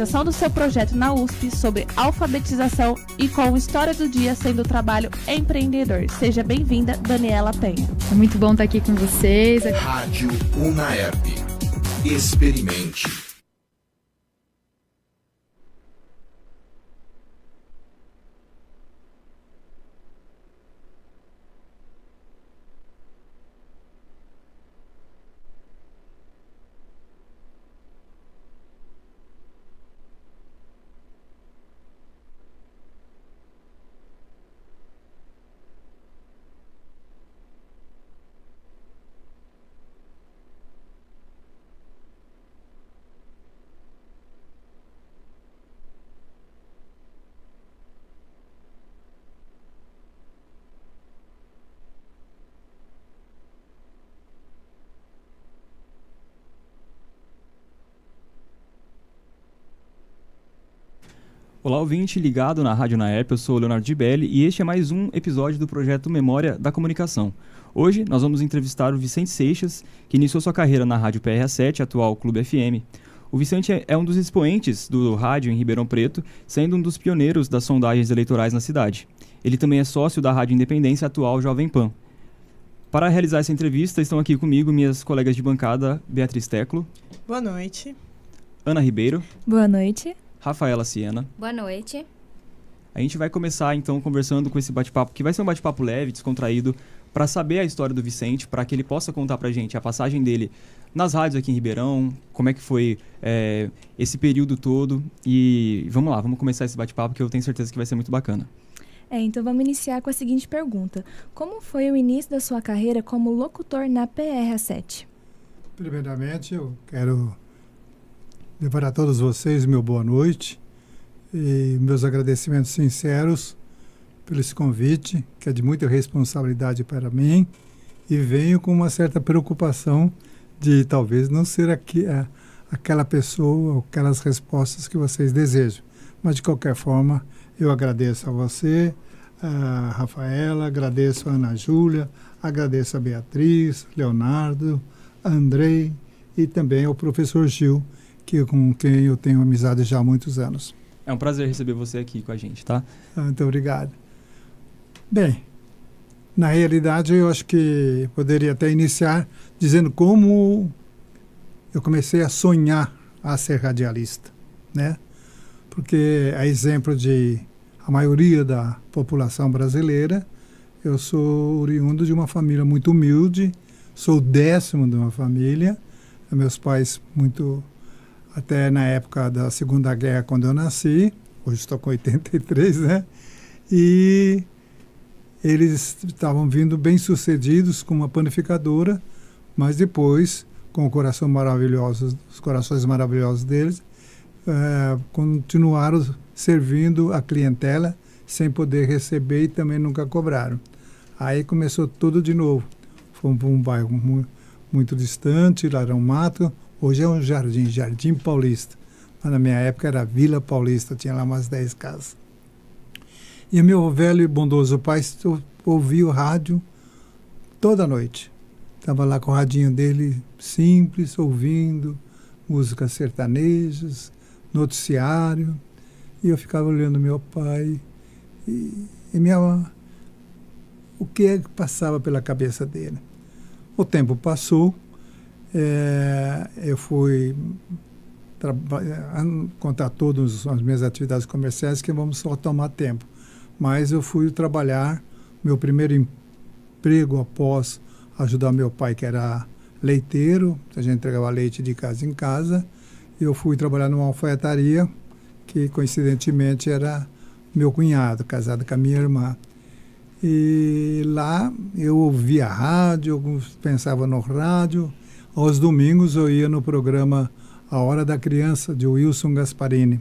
realização do seu projeto na USP sobre alfabetização e com História do Dia sendo trabalho empreendedor. Seja bem-vinda, Daniela Penha. É muito bom estar aqui com vocês. Rádio UNAERP. Experimente. Olá, ouvinte ligado na Rádio UNAERP, eu sou o Leonardo Gibelli e este é mais um episódio do projeto Memória da Comunicação. Hoje nós vamos entrevistar o Vicente Seixas, que iniciou sua carreira na Rádio PRA7, atual Clube FM. O Vicente é um dos expoentes do rádio em Ribeirão Preto, sendo um dos pioneiros das sondagens eleitorais na cidade. Ele também é sócio da Rádio Independência, atual Jovem Pan. Para realizar essa entrevista estão aqui comigo minhas colegas de bancada, Beatriz Teclo. Boa noite. Ana Ribeiro. Boa noite. Rafaela Siena. Boa noite. A gente vai começar então conversando com esse bate-papo, que vai ser um bate-papo leve, descontraído, para saber a história do Vicente, para que ele possa contar pra gente a passagem dele nas rádios aqui em Ribeirão, como é que foi esse período todo. E vamos lá, vamos começar esse bate-papo que eu tenho certeza que vai ser muito bacana. Então vamos iniciar com a seguinte pergunta. Como foi o início da sua carreira como locutor na PRA7? Primeiramente, eu quero levar a todos vocês meu boa noite e meus agradecimentos sinceros pelo esse convite, que é de muita responsabilidade para mim, e venho com uma certa preocupação de talvez não ser aquela pessoa ou aquelas respostas que vocês desejam. Mas, de qualquer forma, eu agradeço a você, a Rafaela, agradeço a Ana Júlia, agradeço a Beatriz, Leonardo, a Andrei e também ao professor Gil, com quem eu tenho amizade já há muitos anos. É um prazer receber você aqui com a gente, tá? Muito obrigado. Bem, na realidade eu acho que poderia até iniciar dizendo como eu comecei a sonhar a ser radialista, né? Porque a exemplo de a maioria da população brasileira, eu sou oriundo de uma família muito humilde, sou o 10º de uma família, meus pais até na época da Segunda Guerra, quando eu nasci, hoje estou com 83, né? E eles estavam vindo bem-sucedidos com uma panificadora, mas depois, com os corações maravilhosos deles, continuaram servindo a clientela sem poder receber e também nunca cobraram. Aí começou tudo de novo. Fomos para um bairro muito distante, Larão Mato. Hoje é um Jardim Paulista, mas na minha época era Vila Paulista, tinha lá umas 10 casas. E meu velho e bondoso pai ouvia o rádio toda noite. Estava lá com o radinho dele simples, ouvindo músicas sertanejas, noticiário, e eu ficava olhando meu pai o que é que passava pela cabeça dele. O tempo passou. Eu fui contar todas as minhas atividades comerciais, que vamos só tomar tempo. Mas eu fui trabalhar, meu primeiro emprego após ajudar meu pai, que era leiteiro, a gente entregava leite de casa em casa, e eu fui trabalhar numa alfaiataria, que coincidentemente era meu cunhado, casado com a minha irmã. E lá eu ouvia rádio, pensava no rádio. Aos domingos eu ia no programa A Hora da Criança, de Wilson Gasparini.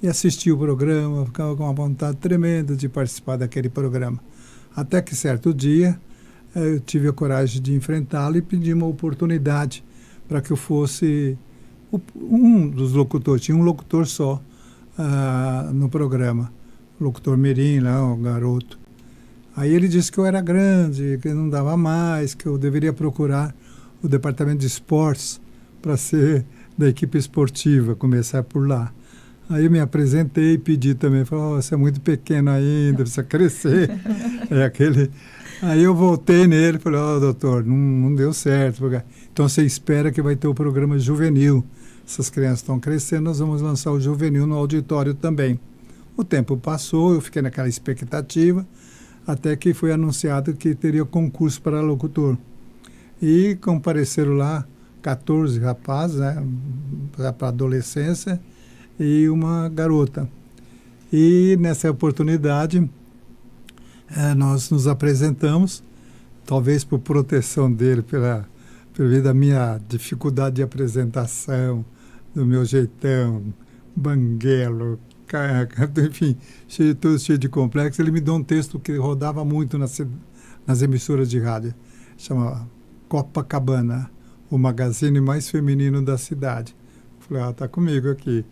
E assistia o programa, ficava com uma vontade tremenda de participar daquele programa. Até que certo dia eu tive a coragem de enfrentá-lo e pedi uma oportunidade para que eu fosse um dos locutores. Tinha um locutor só no programa, o locutor Mirim, lá, o garoto. Aí ele disse que eu era grande, que não dava mais, que eu deveria procurar o departamento de esportes para ser da equipe esportiva, começar por lá. Aí eu me apresentei e pedi também, falei, você é muito pequeno ainda, precisa crescer. Aí eu voltei nele e falei, doutor, não deu certo. Então você espera que vai ter o programa juvenil. Essas crianças estão crescendo, nós vamos lançar o juvenil no auditório também. O tempo passou, eu fiquei naquela expectativa, até que foi anunciado que teria concurso para locutor. E compareceram lá 14 rapazes, né, para adolescência, e uma garota. E nessa oportunidade, nós nos apresentamos, talvez por proteção dele, pela da minha dificuldade de apresentação, do meu jeitão, banguelo, enfim, tudo cheio de complexo. Ele me deu um texto que rodava muito nas emissoras de rádio, chama Copacabana, o magazine mais feminino da cidade. Falei, está comigo aqui.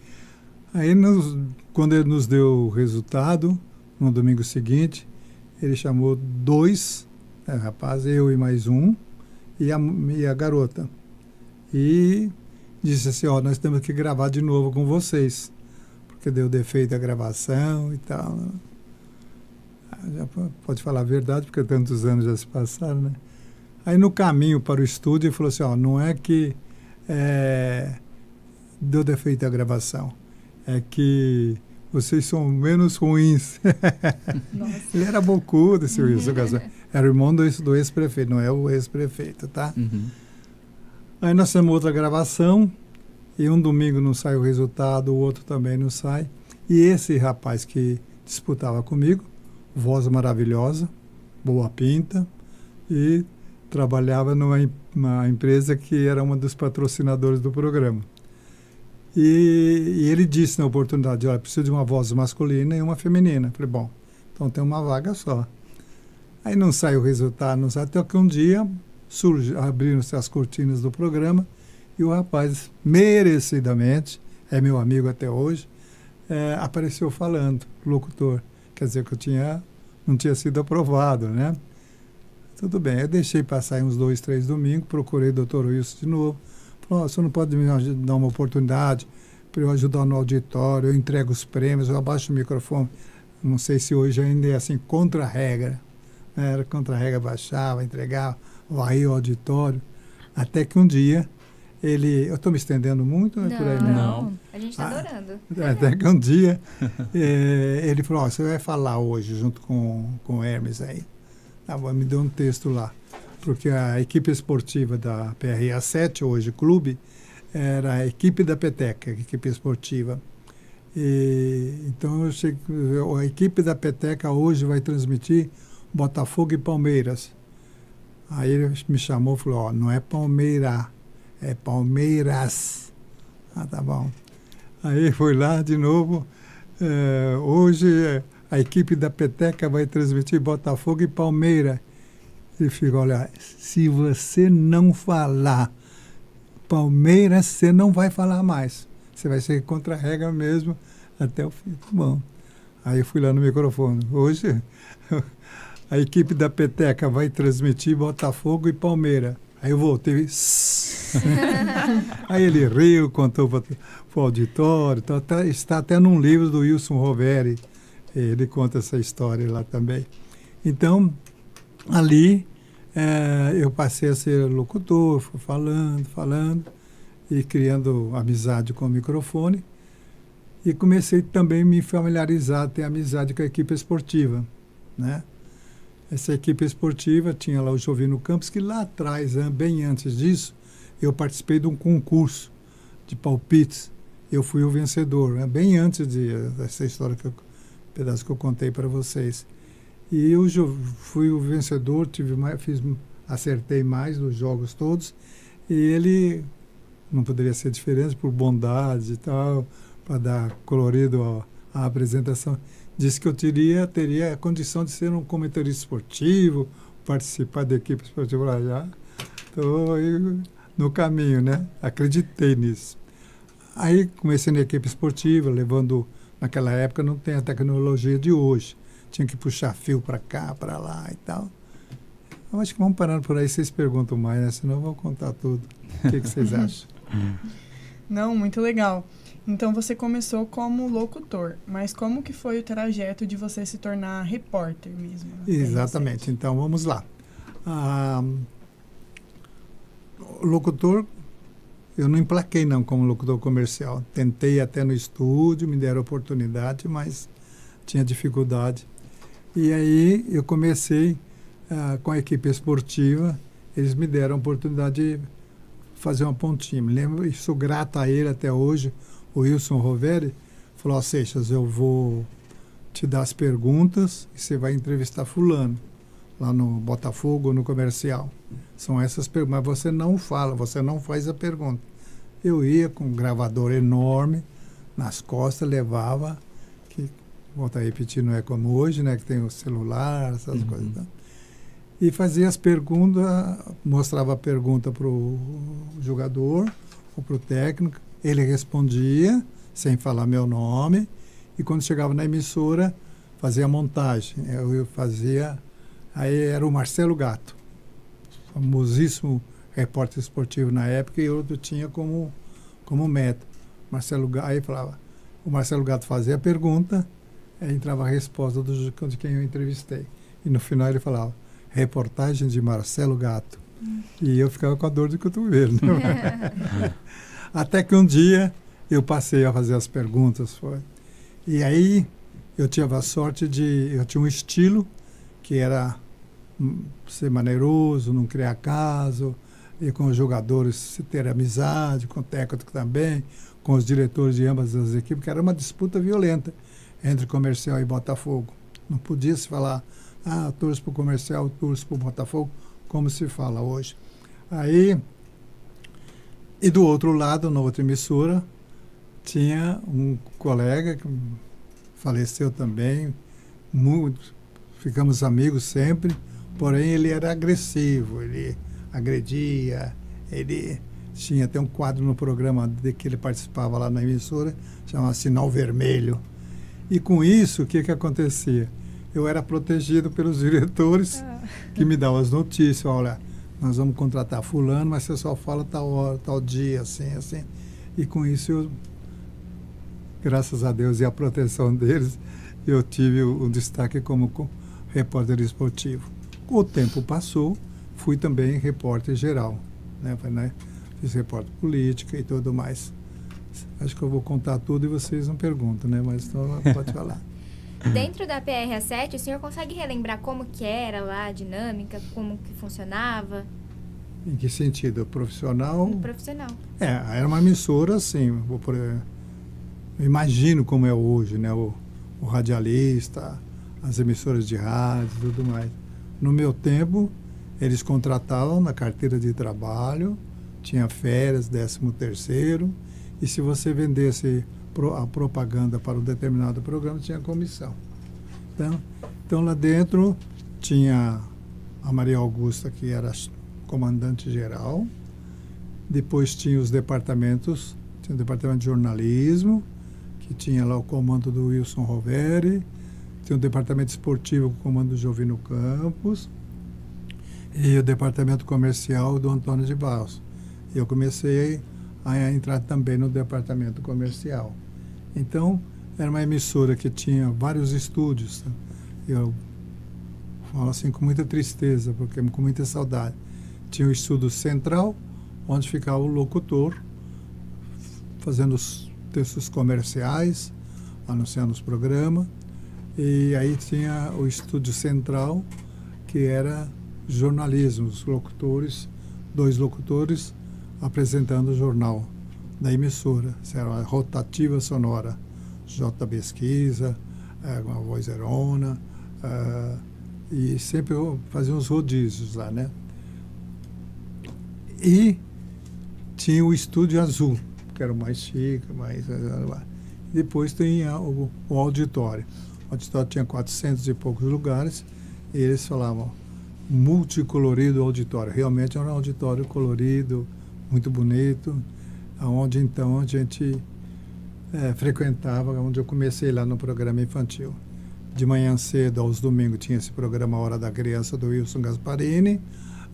Aí, quando ele nos deu o resultado, no domingo seguinte, ele chamou 2 rapazes, eu e mais um, e a garota. E disse assim, nós temos que gravar de novo com vocês, porque deu defeito a gravação e tal. Já pode falar a verdade, porque tantos anos já se passaram, né? Aí no caminho para o estúdio, ele falou assim, não é que deu defeito a gravação, é que vocês são menos ruins. Ele era bocudo, esse Wilson Gasol. Era o irmão do ex-prefeito, não é o ex-prefeito, tá? Uhum. Aí nós temos outra gravação, e um domingo não sai o resultado, o outro também não sai. E esse rapaz que disputava comigo, voz maravilhosa, boa pinta, e trabalhava numa empresa que era uma dos patrocinadores do programa. E ele disse na oportunidade, preciso de uma voz masculina e uma feminina. Falei, bom, então tem uma vaga só. Aí não sai o resultado, não sai, até que um dia abriram-se as cortinas do programa e o rapaz, merecidamente, é meu amigo até hoje, apareceu falando, locutor. Quer dizer que não tinha sido aprovado, né? Tudo bem, eu deixei passar uns 2, 3 domingos, procurei o doutor Wilson de novo. Falou, você não pode me dar uma oportunidade para eu ajudar no auditório, eu entrego os prêmios, eu abaixo o microfone. Não sei se hoje ainda é assim, contra a regra. Era contra a regra, baixava, entregava, varria o auditório. Até que um dia, eu estou me estendendo muito? Não, por aí, não. A gente está adorando. Até que um dia, ele falou, você vai falar hoje junto com o Hermes aí. Me deu um texto lá. Porque a equipe esportiva da PRA 7, hoje clube, era a equipe da peteca, a equipe esportiva. Então, a equipe da peteca hoje vai transmitir Botafogo e Palmeiras. Aí ele me chamou e falou, não é Palmeira, é Palmeiras. Tá bom. Aí foi lá de novo, hoje a equipe da peteca vai transmitir Botafogo e Palmeiras. Ele fica, olha, se você não falar Palmeiras, você não vai falar mais. Você vai ser contra a regra mesmo até o fim. Bom, aí eu fui lá no microfone. Hoje, a equipe da peteca vai transmitir Botafogo e Palmeiras. Aí eu voltei. Aí ele riu, contou para o auditório. Está até num livro do Wilson Roveri. Ele conta essa história lá também. Então, ali, eu passei a ser locutor, fui falando, e criando amizade com o microfone. E comecei também a me familiarizar, a ter amizade com a equipe esportiva, né? Essa equipe esportiva tinha lá o Jovino Campos, que lá atrás, bem antes disso, eu participei de um concurso de palpites. Eu fui o vencedor, bem antes dessa história, pedaço que eu contei para vocês. E eu fui o vencedor, acertei mais nos jogos todos, e ele, não poderia ser diferente, por bondade e tal, para dar colorido à apresentação, disse que eu teria a condição de ser um comentarista esportivo, participar da equipe esportiva lá já. Estou no caminho, né? Acreditei nisso. Aí comecei na equipe esportiva, levando, naquela época não tem a tecnologia de hoje. Tinha que puxar fio para cá, para lá e tal. Eu acho que vamos parando por aí, vocês perguntam mais, né? Senão eu vou contar tudo. O que vocês acham? Não, muito legal. Então você começou como locutor, mas como que foi o trajeto de você se tornar repórter mesmo? Exatamente. Então vamos lá. Locutor, eu não emplaquei não como locutor comercial. Tentei até no estúdio, me deram oportunidade, mas tinha dificuldade. E aí eu comecei com a equipe esportiva, eles me deram a oportunidade de fazer uma pontinha. Me lembro, e sou grato a ele até hoje, o Wilson Roveri, falou: Seixas, eu vou te dar as perguntas e você vai entrevistar fulano, lá no Botafogo, no comercial. São essas perguntas, mas você não fala, você não faz a pergunta. Eu ia com um gravador enorme nas costas, levava, que, volto a repetir, não é como hoje, né, que tem o celular, essas coisas, né? E fazia as perguntas, mostrava a pergunta para o jogador ou para o técnico, ele respondia sem falar meu nome, e quando chegava na emissora, fazia a montagem. Eu fazia, aí era o Marcelo Gatto, famosíssimo repórter esportivo na época, e eu tinha como meta. Aí falava, o Marcelo Gatto fazia a pergunta, aí entrava a resposta de quem eu entrevistei. E no final ele falava: reportagem de Marcelo Gatto. E eu ficava com a dor de cotovelo. Né? Até que um dia eu passei a fazer as perguntas. Foi. E aí eu tive a sorte eu tinha um estilo que era ser maneiroso, não criar caso, e com os jogadores se ter amizade, com o técnico também, com os diretores de ambas as equipes, que era uma disputa violenta entre Comercial e Botafogo. Não podia se falar, torço para o Comercial, torço para o Botafogo, como se fala hoje. Aí, e do outro lado, na outra emissora, tinha um colega que faleceu também, ficamos amigos sempre, porém ele era agressivo, ele agredia, ele tinha até um quadro no programa de que ele participava lá na emissora, chamava Sinal Vermelho. E com isso, o que acontecia? Eu era protegido pelos diretores que me davam as notícias. Olha, nós vamos contratar fulano, mas você só fala tal hora, tal dia, assim, assim. E com isso, eu, graças a Deus e a proteção deles, eu tive um destaque como repórter esportivo. O tempo passou, fui também repórter geral, né? Fiz repórter política e tudo mais. Acho que eu vou contar tudo e vocês não perguntam, né? Mas então pode falar. Dentro da PRA7, o senhor consegue relembrar como que era lá a dinâmica, como que funcionava? Em que sentido? Profissional? Profissional. Era uma emissora, assim, eu imagino como é hoje, né? O radialista, as emissoras de rádio e tudo mais. No meu tempo, eles contratavam na carteira de trabalho, tinha férias, 13º, e se você vendesse a propaganda para um determinado programa, tinha comissão. Então lá dentro tinha a Maria Augusta, que era comandante geral, depois tinha os departamentos, tinha o departamento de jornalismo, que tinha lá o comando do Wilson Roveri, tinha o departamento esportivo com o comando do Jovino Campos, e o departamento comercial do Antônio de Barros. Eu comecei a entrar também no departamento comercial. Então, era uma emissora que tinha vários estúdios. Tá? Eu falo assim com muita tristeza, porque com muita saudade. Tinha o estúdio central, onde ficava o locutor, fazendo os textos comerciais, anunciando os programas. E aí tinha o estúdio central, que era jornalismo, os locutores, 2 locutores, apresentando o jornal da emissora. Era a rotativa sonora, J. Pesquisa, uma vozeirona, e sempre fazia uns rodízios lá, né? E tinha o Estúdio Azul, que era o mais chique, mais... Depois tinha o auditório. O auditório tinha 400 e poucos lugares, e eles falavam multicolorido auditório. Realmente era um auditório colorido, muito bonito, onde então a gente frequentava, onde eu comecei lá no programa infantil. De manhã cedo, aos domingos, tinha esse programa Hora da Criança, do Wilson Gasparini.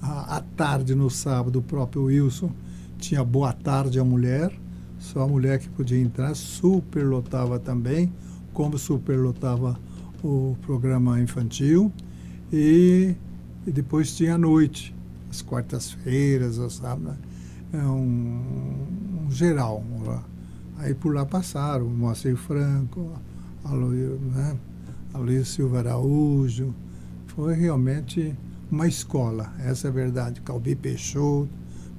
À tarde, no sábado, o próprio Wilson tinha Boa Tarde à Mulher, só a mulher que podia entrar, superlotava também, como superlotava o programa infantil, e depois tinha a noite, as quartas-feiras, os sábados, um geral. Aí por lá passaram o Moacir Franco, Aloysio Silva Araújo. Foi realmente uma escola, essa é a verdade. Calbi Peixoto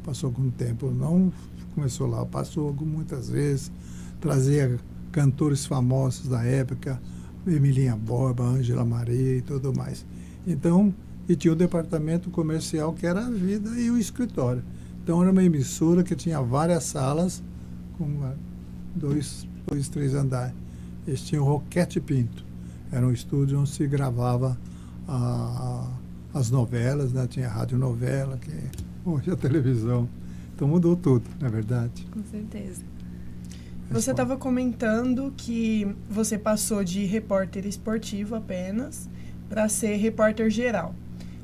passou algum tempo, não começou lá, passou muitas vezes, trazia cantores famosos da época, Emilinha Borba, Ângela Maria e tudo mais. Então, e tinha o departamento comercial, que era a vida, e o escritório. Então, era uma emissora que tinha várias salas, com dois, três andares. Eles tinham o Roquete Pinto. Era um estúdio onde se gravava as novelas, né? Tinha a radionovela, que hoje a televisão. Então, mudou tudo, na verdade. Com certeza. Você estava comentando que você passou de repórter esportivo apenas para ser repórter geral.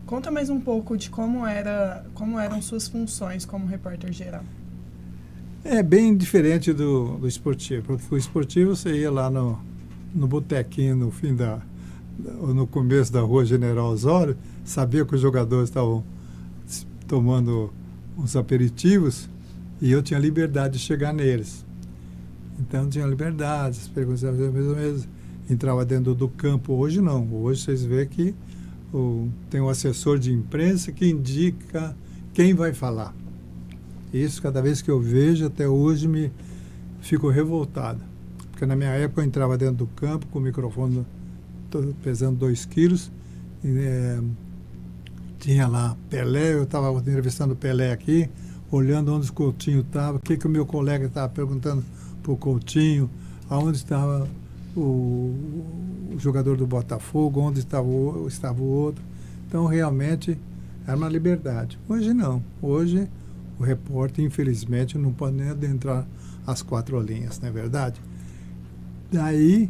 Conta mais um pouco de como eram suas funções como repórter geral. É bem diferente do esportivo, porque o esportivo você ia lá no botequinho no começo da rua General Osório, sabia que os jogadores estavam tomando uns aperitivos e eu tinha liberdade de chegar neles. Então tinha liberdade, as perguntas eram mesmo, entrava dentro do campo. Hoje não, hoje vocês veem que tem um assessor de imprensa que indica quem vai falar. Isso, cada vez que eu vejo, até hoje, fico revoltado. Porque na minha época eu entrava dentro do campo com o microfone pesando 2 quilos. Tinha lá Pelé, eu estava entrevistando o Pelé aqui, olhando onde o Coutinho estava, o que o meu colega estava perguntando para o Coutinho, aonde estava o jogador do Botafogo, onde estava o outro. Então, realmente, era uma liberdade. Hoje não. Hoje, o repórter, infelizmente, não pode nem adentrar as 4 linhas, não é verdade? Daí,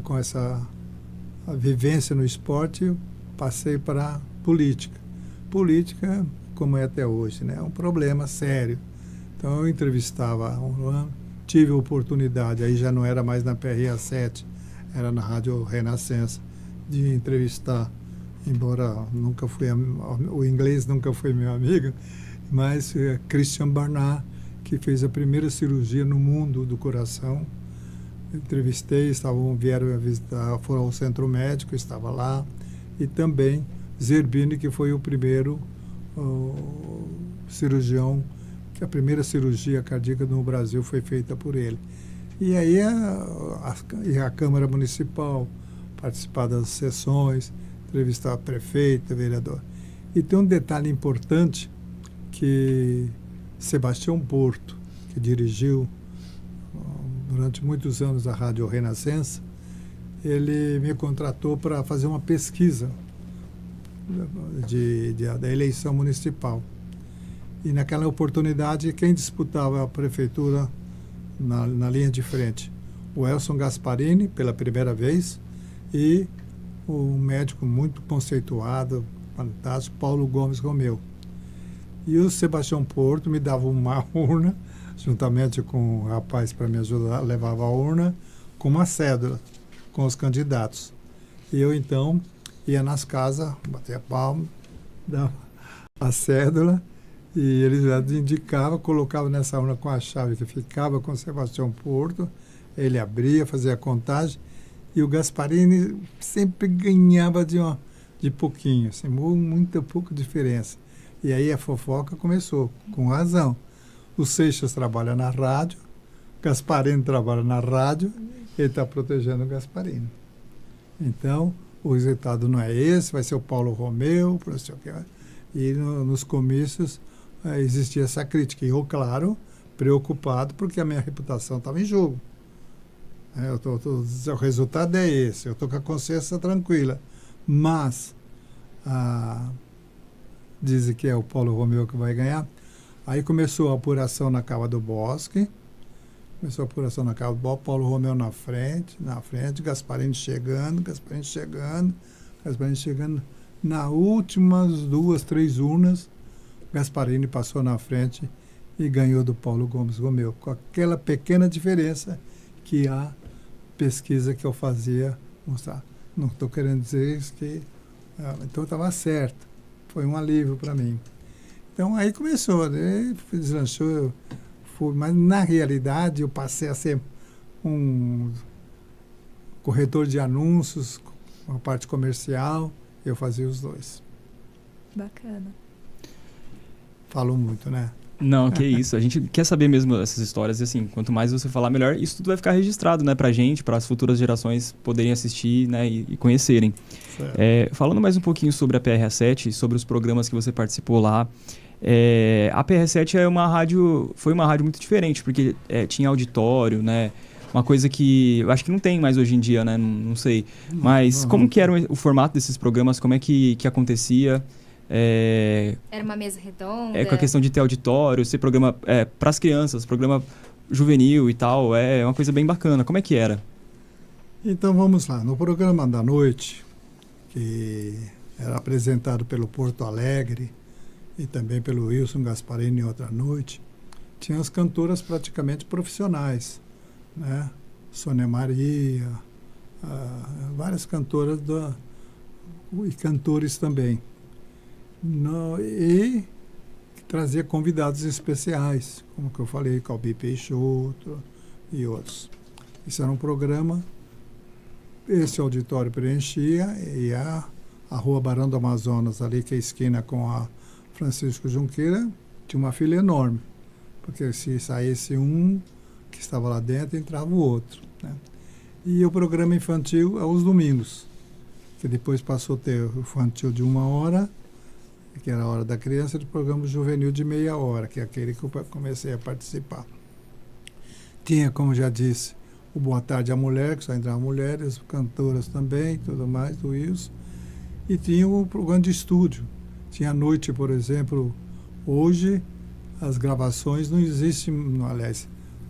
com essa vivência no esporte, eu passei para a política. Política, como é até hoje, né? É um problema sério. Então, eu entrevistava tive a oportunidade, aí já não era mais na PRA 7, era na Rádio Renascença, de entrevistar, embora nunca fui, o inglês nunca foi meu amigo, mas Christian Barnard, que fez a primeira cirurgia no mundo do coração. Entrevistei, vieram a visitar, foram ao centro médico, estava lá, e também Zerbini, que foi o primeiro cirurgião, que a primeira cirurgia cardíaca no Brasil foi feita por ele. E aí a Câmara Municipal, participar das sessões, entrevistar prefeito, vereador. E tem um detalhe importante, que Sebastião Porto, que dirigiu durante muitos anos a Rádio Renascença, ele me contratou para fazer uma pesquisa da eleição municipal. E naquela oportunidade, quem disputava a prefeitura na linha de frente? O Elson Gasparini, pela primeira vez, e o médico muito conceituado, fantástico, Paulo Gomes Romeu. E o Sebastião Porto me dava uma urna, juntamente com o rapaz para me ajudar, levava a urna com uma cédula, com os candidatos. E eu, então, ia nas casas, batia palma, dava a cédula, e ele já indicava, colocava nessa urna com a chave que ficava com o Sebastião Porto, ele abria, fazia a contagem, e o Gasparini sempre ganhava de pouquinho, assim, muito pouca diferença. E aí a fofoca começou, com razão. O Seixas trabalha na rádio, Gasparini trabalha na rádio, ele está protegendo o Gasparini. Então, o resultado não é esse, vai ser o Paulo Romeu, não sei o que. E nos comícios existia essa crítica. E eu, claro, preocupado, porque a minha reputação estava em jogo. O resultado é esse, eu estou com a consciência tranquila. Mas dizem que é o Paulo Romeu que vai ganhar. Aí começou a apuração na Cava do Bosque. Paulo Romeu na frente, Gasparini chegando. Na últimas 2, 3 urnas, Gasparini passou na frente e ganhou do Paulo Gomes Romeu, com aquela pequena diferença que a pesquisa que eu fazia mostrar. Não estou querendo dizer isso que... então estava certo. Foi um alívio para mim. Então aí começou, né? Deslanchou, mas na realidade eu passei a ser um corretor de anúncios, uma parte comercial, eu fazia os dois. Bacana. Falou muito, né? Não, que isso. A gente quer saber mesmo essas histórias e assim, quanto mais você falar, melhor. Isso tudo vai ficar registrado, né, pra gente, para as futuras gerações poderem assistir, né, e conhecerem. Falando mais um pouquinho sobre a PRA7, sobre os programas que você participou lá, a PRA7 foi uma rádio muito diferente, porque tinha auditório, né, uma coisa que eu acho que não tem mais hoje em dia, né, não sei. Mas como que era o formato desses programas, como é que acontecia? Era uma mesa redonda? Com a questão de ter auditório, ser programa para as crianças, programa juvenil e tal, é uma coisa bem bacana. Como é que era? Então vamos lá, no programa da noite, que era apresentado pelo Porto Alegre e também pelo Wilson Gasparini em outra noite, tinha as cantoras praticamente profissionais, né? Sônia Maria, várias cantoras e cantores também. E trazia convidados especiais, como que eu falei, Calbi Peixoto e outros. Isso era um programa, esse auditório preenchia, e a Rua Barão do Amazonas, ali que é a esquina com a Francisco Junqueira, tinha uma fila enorme, porque se saísse um que estava lá dentro, entrava o outro, né? E o programa infantil aos domingos, que depois passou a ter o infantil de 1 hora, que era a hora da criança, e o programa juvenil de meia hora, que é aquele que eu comecei a participar. Tinha, como já disse, o Boa Tarde à Mulher, que só entravam mulheres, cantoras também, tudo mais, do Wilson. E tinha o programa de estúdio. Tinha à noite, por exemplo, hoje as gravações não existem, aliás,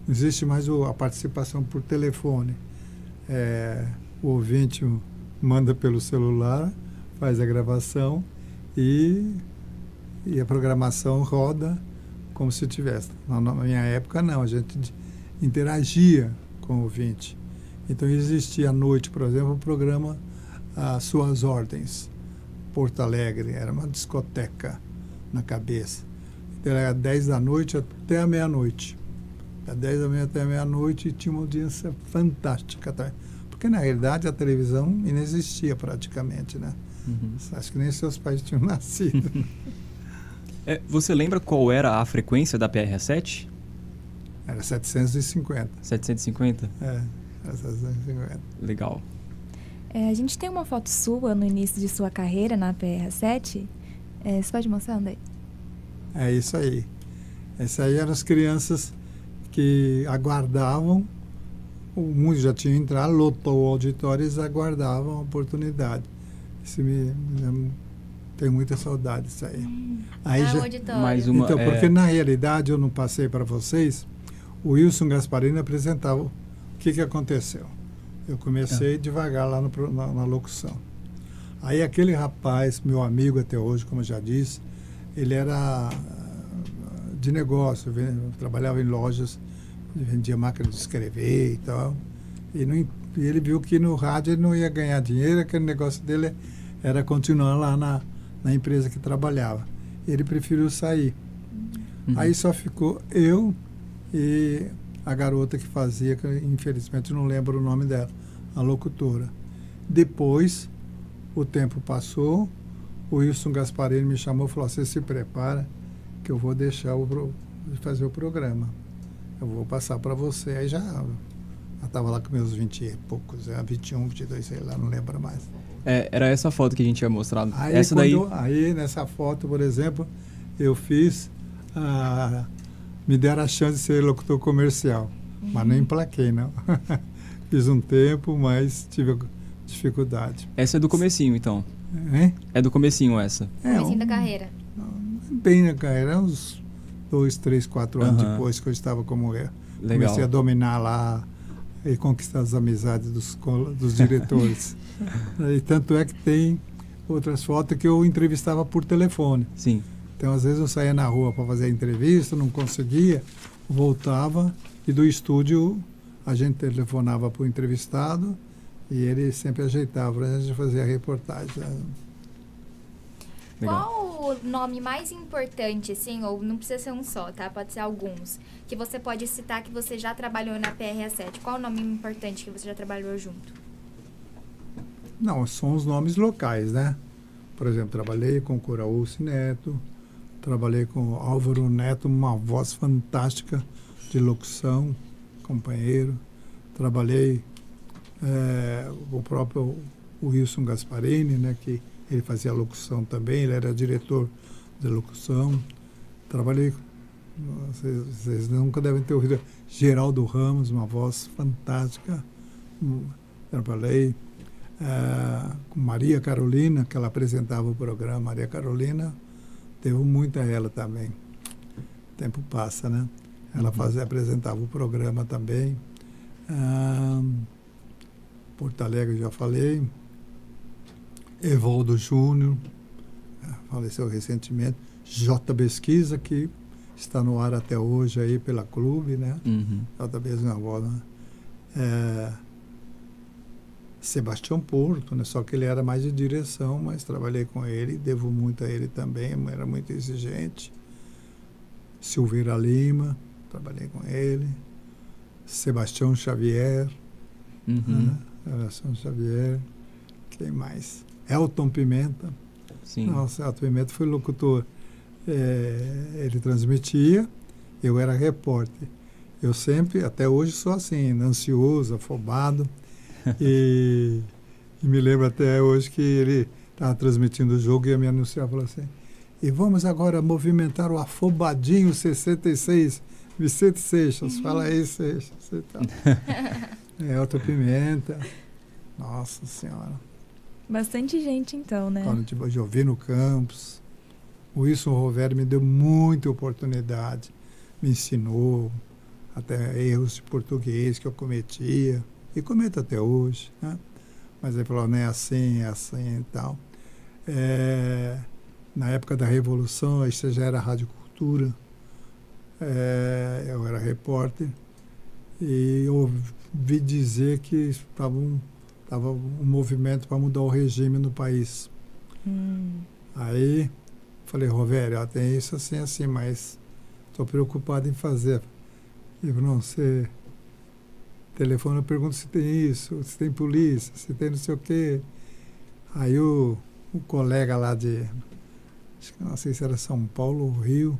não existe mais a participação por telefone. O ouvinte manda pelo celular, faz a gravação, e a programação roda como se tivesse. Na minha época, não. A gente interagia com o ouvinte. Então, existia à noite, por exemplo, o programa As Suas Ordens, Porto Alegre. Era uma discoteca na cabeça. Então, era 10 da noite até a meia-noite. Da 10 da manhã até a meia-noite, e tinha uma audiência fantástica também. Porque, na realidade, a televisão inexistia praticamente, né? Acho que nem seus pais tinham nascido. Você lembra qual era a frequência da PRA7? Era 750. 750? Era 750. Legal. A gente tem uma foto sua no início de sua carreira na PRA7. Você pode mostrar, André? É isso aí. Essas aí eram as crianças que aguardavam, o mundo já tinha entrado, lotou o auditório, eles aguardavam a oportunidade. Tenho muita saudade disso aí. Mais uma, então, porque na realidade eu não passei para vocês, o Wilson Gasparini apresentava o que aconteceu. Eu comecei devagar lá na locução. Aí aquele rapaz, meu amigo até hoje, como eu já disse, ele era de negócio, trabalhava em lojas, vendia máquina de escrever e tal. E ele viu que no rádio ele não ia ganhar dinheiro, aquele negócio dele era continuar lá na empresa que trabalhava. Ele preferiu sair. Aí só ficou eu e a garota que fazia, que infelizmente não lembro o nome dela, a locutora. Depois, o tempo passou, o Wilson Gasparini me chamou e falou: você se prepara que eu vou deixar fazer o programa. Eu vou passar para você. Aí já estava lá com meus 20 e poucos, 21, 22, sei lá, não lembro mais. Era essa foto que a gente tinha mostrado. Aí, aí nessa foto, por exemplo, eu fiz, me deram a chance de ser locutor comercial, mas não emplaquei, não. Fiz um tempo, mas tive dificuldade. Essa é do comecinho, então? É do comecinho essa? Comecinho da carreira. Bem na carreira, uns 2, 3, 4 anos depois que eu estava como eu. Legal. Comecei a dominar lá e conquistar as amizades dos diretores. E tanto é que tem outras fotos que eu entrevistava por telefone. Sim. Então, às vezes eu saía na rua para fazer a entrevista, não conseguia, voltava e do estúdio a gente telefonava para o entrevistado e ele sempre ajeitava para a gente fazer a reportagem. Legal. Qual o nome mais importante, assim, ou não precisa ser um só, tá? Pode ser alguns, que você pode citar que você já trabalhou na PRA7? Qual o nome importante que você já trabalhou junto? Não, são os nomes locais, né? Por exemplo, trabalhei com Coraúce Neto, trabalhei com Álvaro Neto, uma voz fantástica de locução, companheiro. Trabalhei com o próprio Wilson Gasparini, né, que ele fazia locução também, ele era diretor de locução. Trabalhei, vocês nunca devem ter ouvido, Geraldo Ramos, uma voz fantástica. Trabalhei com Maria Carolina, que ela apresentava o programa. Maria Carolina, devo muito a ela também. O tempo passa, né? Ela apresentava o programa também. Porto Alegre, já falei. Evaldo Júnior, faleceu recentemente. J. Pesquisa, que está no ar até hoje aí pela Clube, né? J. Pesquisa, uma voz, né? Sebastião Porto, né? Só que ele era mais de direção, mas trabalhei com ele, devo muito a ele também, era muito exigente. Silveira Lima, trabalhei com ele. Sebastião Xavier, né? Sebastião Xavier, quem mais? Elton Pimenta. Sim. Nossa, Elton Pimenta foi locutor. Ele transmitia, eu era repórter. Eu sempre, até hoje, sou assim, ansioso, afobado. E me lembro até hoje que ele estava transmitindo o jogo e ia me anunciar, falou assim: e vamos agora movimentar o afobadinho 66, Vicente Seixas. Fala aí, Seixas. Elton Pimenta. Nossa Senhora. Bastante gente, então, né? Jovino Campos. O Wilson Roveri me deu muita oportunidade. Me ensinou até erros de português que eu cometia. E cometo até hoje, né? Mas ele falou, não é assim e tal. Na época da Revolução, isso já era Rádio Cultura. Eu era repórter. E eu ouvi dizer que estava um movimento para mudar o regime no país. Aí, falei, Roveri, tem isso assim, mas estou preocupado em fazer. Ele falou, não, você... telefone, eu pergunto se tem isso, se tem polícia, se tem não sei o quê. Aí o colega lá acho que não sei se era São Paulo ou Rio,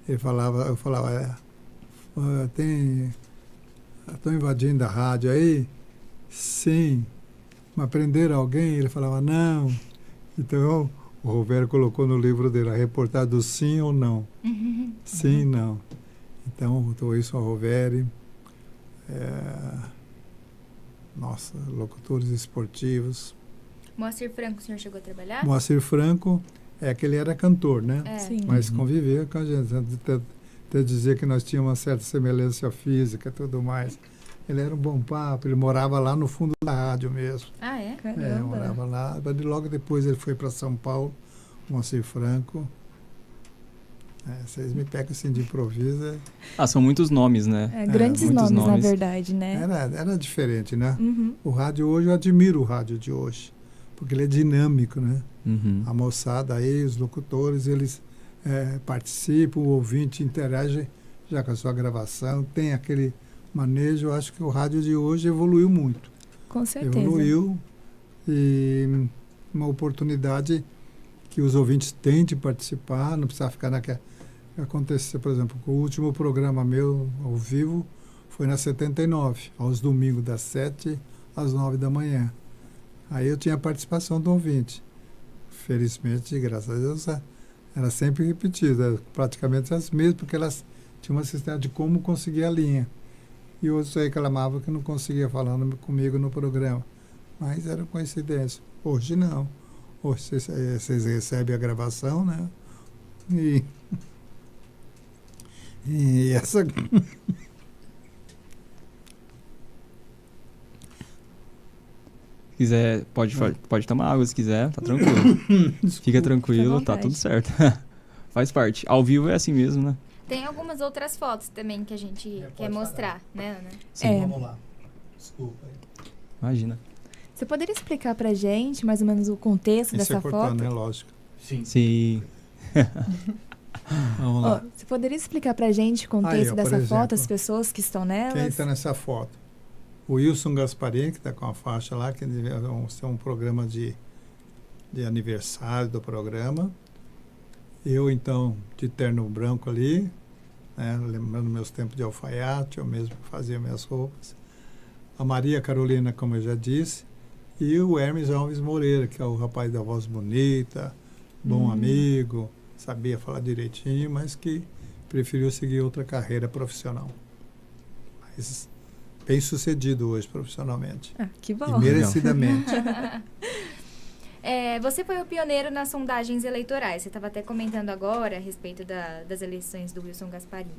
eu falava, estão invadindo a rádio aí? Sim. Mas prenderam alguém? Ele falava, não. Então, o Roveri colocou no livro dele a reportagem do sim ou não. Sim, não. Então, botou isso ao Roveri. Nossa, locutores esportivos. Moacir Franco, o senhor chegou a trabalhar? Moacir Franco, que ele era cantor, né? Sim. Mas convivia com a gente. Até dizer que nós tínhamos uma certa semelhança física e tudo mais. Ele era um bom papo, ele morava lá no fundo da rádio mesmo. Ah, é? Caramba. Morava lá. Mas logo depois ele foi para São Paulo, Moacir Franco. Vocês me pegam assim de improviso. São muitos nomes, né? Grandes muitos nomes, na verdade, né? Era diferente, né? O rádio hoje, eu admiro o rádio de hoje, porque ele é dinâmico, né? A moçada aí, os locutores, eles participam, o ouvinte interage já com a sua gravação, tem aquele manejo. Eu acho que o rádio de hoje evoluiu muito. Com certeza. Evoluiu, e uma oportunidade que os ouvintes têm de participar, não precisa ficar naquela... Aconteceu, por exemplo, o último programa meu ao vivo foi na 79, aos domingos, das 7 às 9 da manhã. Aí eu tinha a participação do ouvinte. Felizmente, graças a Deus, era sempre repetida, praticamente as mesmas, porque elas tinham uma sistema de como conseguir a linha. E outros reclamavam que não conseguia falando comigo no programa. Mas era coincidência. Hoje não. Hoje vocês recebem a gravação, né? E essa... Se quiser, pode tomar água se quiser, tá tranquilo. Desculpa, Fica tranquilo, fica à tá tudo vontade. certo. Faz parte. Ao vivo é assim mesmo, né? Tem algumas outras fotos também que a gente quer mostrar, né, Ana? Sim, vamos lá. Desculpa aí. Imagina. Você poderia explicar pra gente mais ou menos o contexto Isso dessa é cortando, foto? né? Lógico. Sim. Vamos Ó, lá. você poderia explicar pra gente o contexto Aí, ó, por dessa foto, exemplo, as pessoas que estão Quem nelas? está nessa foto? O Wilson Gasparini, que está com a faixa lá, que vai ser um programa de aniversário do programa. Eu, então, de terno branco ali, né, lembrando meus tempos de alfaiate, eu mesmo fazia minhas roupas. A Maria Carolina, como eu já disse, e o Hermes Alves Moreira, que é o rapaz da voz bonita, bom amigo, sabia falar direitinho, mas que preferiu seguir outra carreira profissional. Mas bem sucedido hoje profissionmente. Ah, que E bom. merecidamente. Você foi o pioneiro nas sondagens eleitorais. Você estava até comentando agora a respeito das eleições do Wilson Gasparini.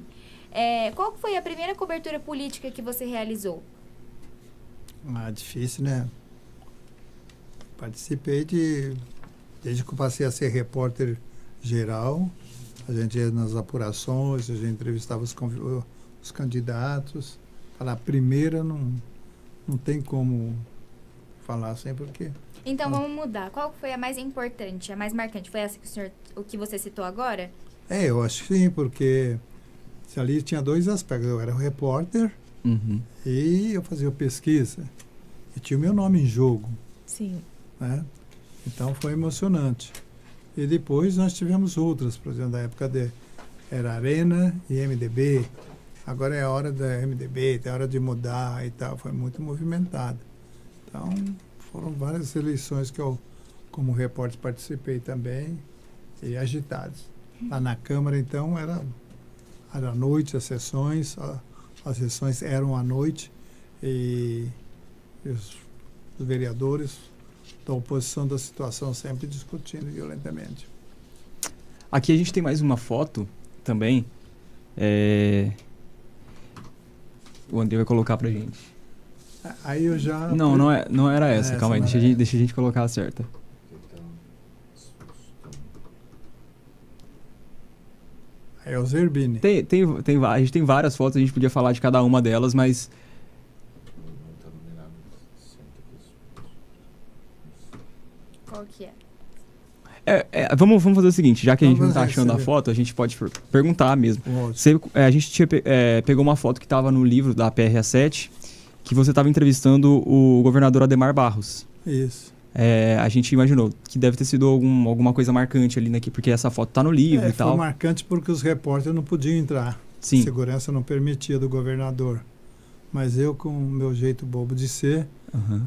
Qual foi a primeira cobertura política que você realizou? Difícil, né? Participei desde que eu passei a ser repórter geral, a gente ia nas apurações, a gente entrevistava os candidatos. Falar primeira não tem como falar assim, porque... Então, vamos mudar. Qual foi a mais importante, a mais marcante? Foi essa o que você citou agora? Eu acho que sim, porque ali tinha dois aspectos. Eu era o repórter e eu fazia pesquisa. E tinha o meu nome em jogo, Sim. né? Então foi emocionante. E depois nós tivemos outras, por exemplo, da época era Arena e MDB. Agora é a hora da MDB, é a hora de mudar e tal. Foi muito movimentado. Então, foram várias eleições que eu, como repórter, participei também e agitadas. Lá na Câmara, então, era à noite as sessões eram à noite e os vereadores da oposição da situação sempre discutindo violentamente. Aqui a gente tem mais uma foto também. O André vai colocar pra gente. Aí eu já... Não era essa. Calma aí, deixa a gente colocar a certa. É o Zerbini. A gente tem várias fotos, a gente podia falar de cada uma delas, mas... Qual que é? Vamos fazer o seguinte, já que a gente não Vamos tá lá, achando a você foto, a gente pode perguntar mesmo. Ótimo. A gente pegou uma foto que estava no livro da PRA7, que você estava entrevistando o governador Adhemar Barros. Isso. A gente imaginou que deve ter sido alguma coisa marcante ali, né? Porque essa foto tá no livro e tal. Foi marcante porque os repórteres não podiam entrar. Sim. Segurança não permitia do governador. Mas eu, com o meu jeito bobo de ser,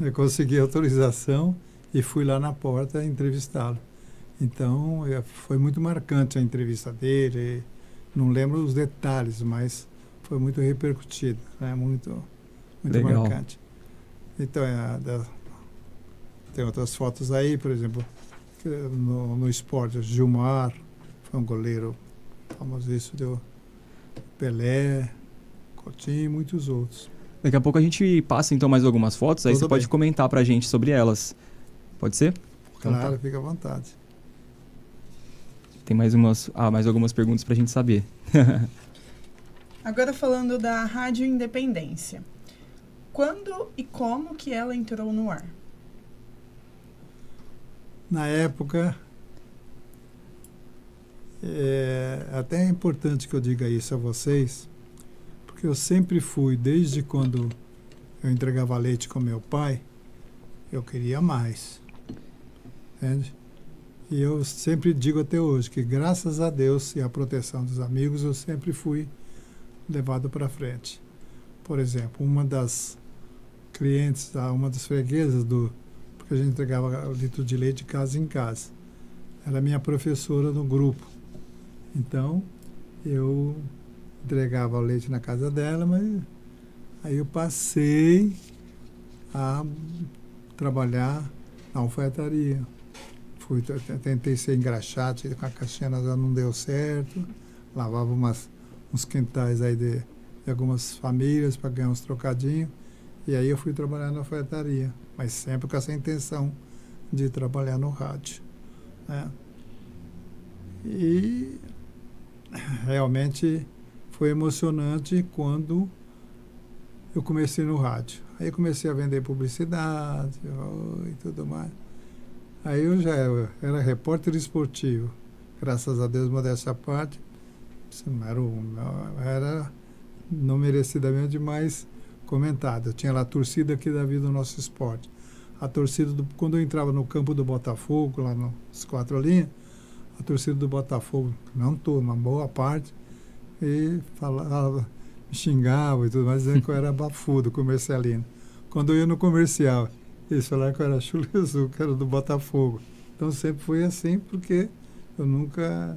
eu consegui autorização e fui lá na porta entrevistá-lo. Então, foi muito marcante a entrevista dele. Não lembro os detalhes, mas foi muito repercutido, né? Muito Legal. marcante. Então, tem outras fotos aí, por exemplo, no esporte, Gilmar foi um goleiro famosíssimo, deu Pelé, Coutinho e muitos outros. Daqui a pouco a gente passa então mais algumas fotos, aí Tudo você pode bem. comentar pra gente sobre elas. Pode ser? Claro, fica à vontade. Tem mais algumas perguntas pra gente saber. Agora falando da Rádio Independência. Quando e como que ela entrou no ar? Na época, até é importante que eu diga isso a vocês, porque eu sempre fui, desde quando eu entregava leite com meu pai, eu queria mais. Entende? E eu sempre digo até hoje que, graças a Deus e à proteção dos amigos, eu sempre fui levado para frente. Por exemplo, uma das clientes, uma das freguesas porque a gente entregava litro de leite de casa em casa. Ela é minha professora no grupo. Então, eu entregava o leite na casa dela, mas aí eu passei a trabalhar na alfaiataria. Tentei ser engraxate, com a caixinha não deu certo. Lavava uns quintais aí de algumas famílias para ganhar uns trocadinhos. E aí eu fui trabalhar na alfaiataria, mas sempre com essa intenção de trabalhar no rádio, né? E realmente foi emocionante quando eu comecei no rádio. Aí comecei a vender publicidade e tudo mais. Aí eu já era repórter esportivo. Graças a Deus, modéstia à parte, era não merecidamente mais comentado. Eu tinha lá a torcida que dá vida ao nosso esporte. A torcida, quando eu entrava no campo do Botafogo, lá nas 4 linhas, a torcida do Botafogo, não toda, uma boa parte, e falava, me xingava e tudo mais, dizendo que eu era bafudo, comercialino. Quando eu ia no comercial, eles falaram que eu era chulezu, que era do Botafogo. Então sempre foi assim, porque eu nunca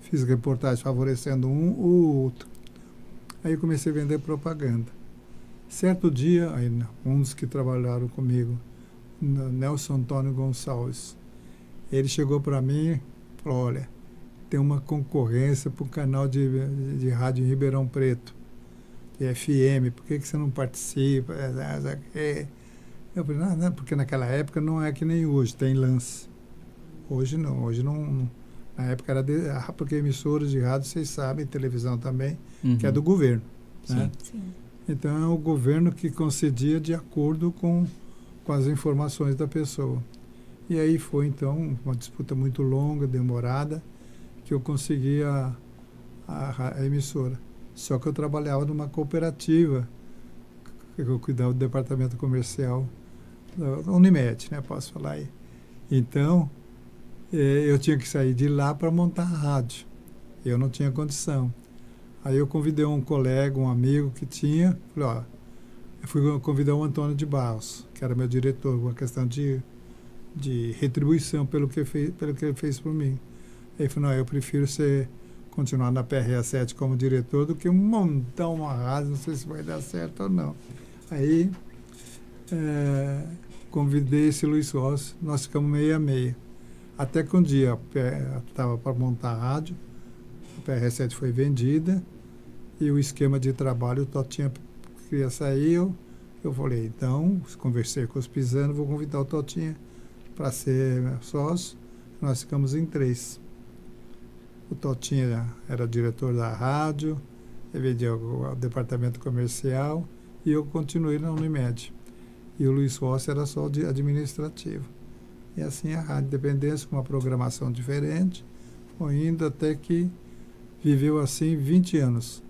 fiz reportagem favorecendo um ou outro. Aí eu comecei a vender propaganda. Certo dia, aí, um dos que trabalharam comigo, Nelson Antônio Gonçalves, ele chegou para mim e falou, olha, tem uma concorrência para o canal de rádio em Ribeirão Preto, de FM, por que você não participa? Eu falei, não, porque naquela época não é que nem hoje, tem lance. Hoje não. Na época era porque emissoras de rádio, vocês sabem, televisão também, que é do governo. Sim. Né? Sim. Então é o governo que concedia de acordo com as informações da pessoa. E aí foi então uma disputa muito longa, demorada, que eu consegui a emissora. Só que eu trabalhava numa cooperativa, que eu cuidava do departamento comercial da Unimed, né? Posso falar aí. Então, eu tinha que sair de lá para montar a rádio. Eu não tinha condição. Aí eu convidei um colega, um amigo que tinha, falei, ó, eu fui convidar o Antônio de Barros, que era meu diretor, uma questão de retribuição pelo que ele fez por mim. Aí ele falou, não, eu prefiro continuar na PRA7 como diretor do que montar uma rádio, não sei se vai dar certo ou não. Aí convidei esse Luiz Rossi, nós ficamos meio a meio. Até que um dia estava para montar a rádio, a PRA7 foi vendida e o esquema de trabalho, o Totinha queria sair, eu falei, então, conversei com os Pisano, vou convidar o Totinha para ser meu sócio, nós ficamos em 3. O Totinha era o diretor da rádio, ele veio ao departamento comercial e eu continuei na Unimed. E o Luiz Rossi era só de administrativo. E assim a Rádio Independência, com uma programação diferente, foi indo até que viveu assim 20 anos.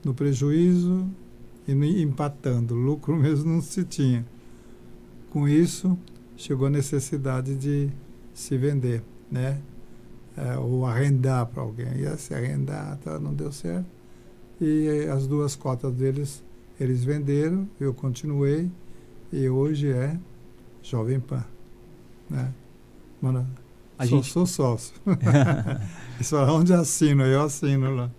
No prejuízo e empatando, lucro mesmo não se tinha. Com isso, chegou a necessidade de se vender, né? Ou arrendar para alguém. Ia se arrendar, tá, não deu certo. E as 2 cotas deles, eles venderam, eu continuei, e hoje é Jovem Pan, né? Mano, sou sócio. Eles falam, onde assino? Eu assino lá.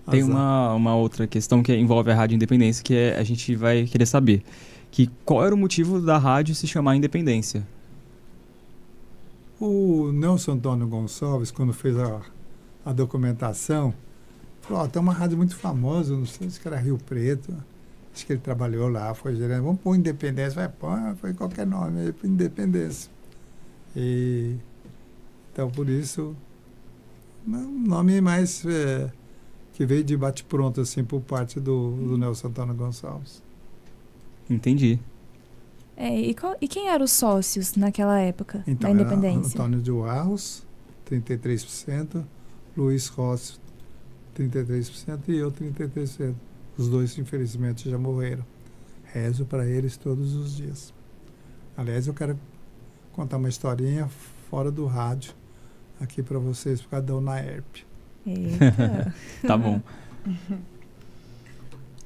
Tem uma outra questão que envolve a Rádio Independência, que a gente vai querer saber. Que qual era o motivo da rádio se chamar Independência? O Nelson Antônio Gonçalves, quando fez a documentação, falou, tem uma rádio muito famosa, não sei se era Rio Preto, acho que ele trabalhou lá, foi gerente, vamos pôr Independência, foi qualquer nome aí, para Independência. E, então, por isso, um nome mais que veio de bate-pronto, assim, por parte do Nelson Antônio Gonçalves. Entendi. E quem eram os sócios naquela época, então, da Independência? Antônio de Barros, 33%, Luiz Rossi, 33% e eu, 33%. Os 2, infelizmente, já morreram. Rezo para eles todos os dias. Aliás, eu quero contar uma historinha fora do rádio aqui para vocês, por causa da UNAERP. Eita. Tá bom.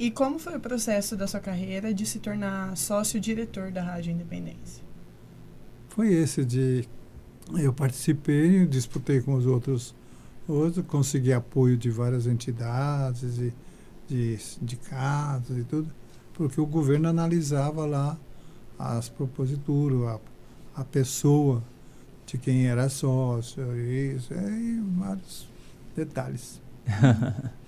E como foi o processo da sua carreira de se tornar sócio-diretor da Rádio Independência? Foi esse eu participei, disputei com os outros, consegui apoio de várias entidades, de sindicatos e tudo, porque o governo analisava lá as proposituras, a pessoa de quem era sócio, isso, e vários detalhes.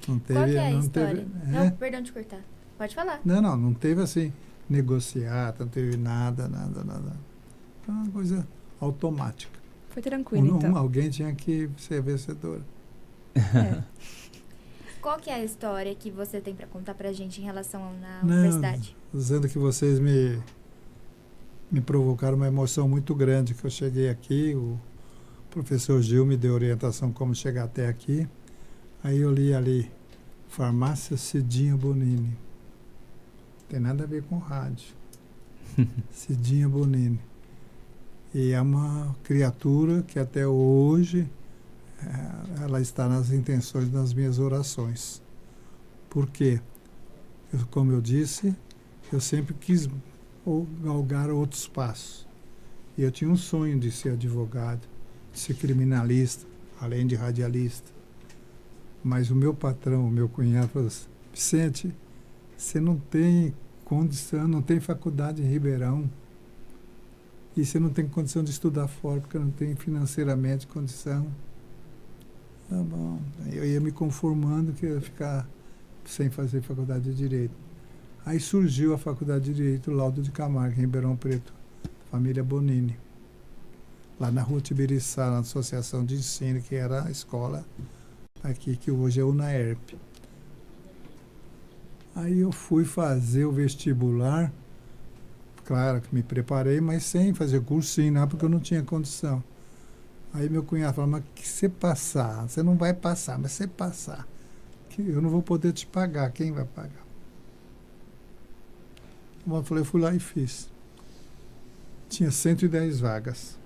Não teve, Qual que é a não história? teve, Não, perdão de cortar. Pode falar. Não teve assim, negociar, não teve nada. Foi uma coisa automática. Foi tranquilo, então. Alguém tinha que ser vencedor. É. Qual que é a história que você tem para contar pra gente em relação à Não, universidade? Dizendo que vocês me provocaram uma emoção muito grande, que eu cheguei aqui, o professor Gil me deu orientação como chegar até aqui. Aí eu li ali, Farmácia Cidinha Bonini. Tem nada a ver com rádio. Cidinha Bonini. E é uma criatura que até hoje ela está nas intenções das minhas orações. Por quê? Como eu disse, eu sempre quis galgar outros passos. E eu tinha um sonho de ser advogado, de ser criminalista, além de radialista. Mas o meu patrão, o meu cunhado, falou assim, Vicente, você não tem condição, não tem faculdade em Ribeirão, e você não tem condição de estudar fora, porque não tem financeiramente condição. Tá bom. Eu ia me conformando que eu ia ficar sem fazer faculdade de Direito. Aí surgiu a faculdade de Direito, Laudo de Camargo, em Ribeirão Preto, família Bonini. Lá na Rua Tibiriçá, na Associação de Ensino, que era a escola aqui, que hoje é UNAERP. Aí eu fui fazer o vestibular, claro que me preparei, mas sem fazer cursinho, não, porque eu não tinha condição. Aí meu cunhado falou, mas que você passar, você não vai passar, mas você passar, que eu não vou poder te pagar, quem vai pagar? Eu falei, eu fui lá e fiz. Tinha 110 vagas.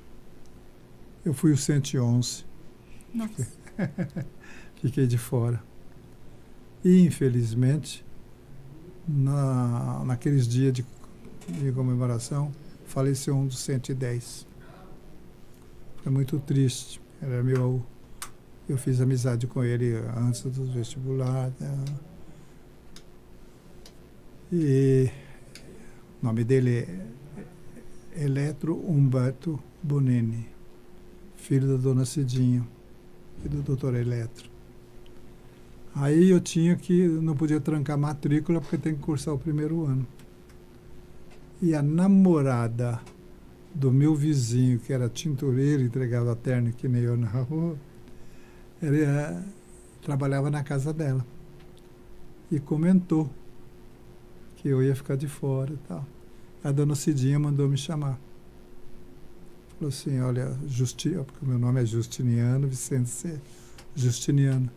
Eu fui o 111. Nossa. Fiquei de fora. E, infelizmente, naqueles dias de comemoração, faleceu um dos 110. Foi muito triste. Era eu fiz amizade com ele antes do vestibular. Né? E o nome dele é Eletro Humberto Bonini, filho da dona Cidinha e do doutor Eletro. Aí eu não podia trancar matrícula porque tem que cursar o primeiro ano. E a namorada do meu vizinho, que era tintureiro, entregava terno que nem eu na rua, trabalhava na casa dela. E comentou que eu ia ficar de fora e tal. A dona Cidinha mandou me chamar. Falou assim, olha, porque o meu nome é Justiniano, Vicente Justiniano.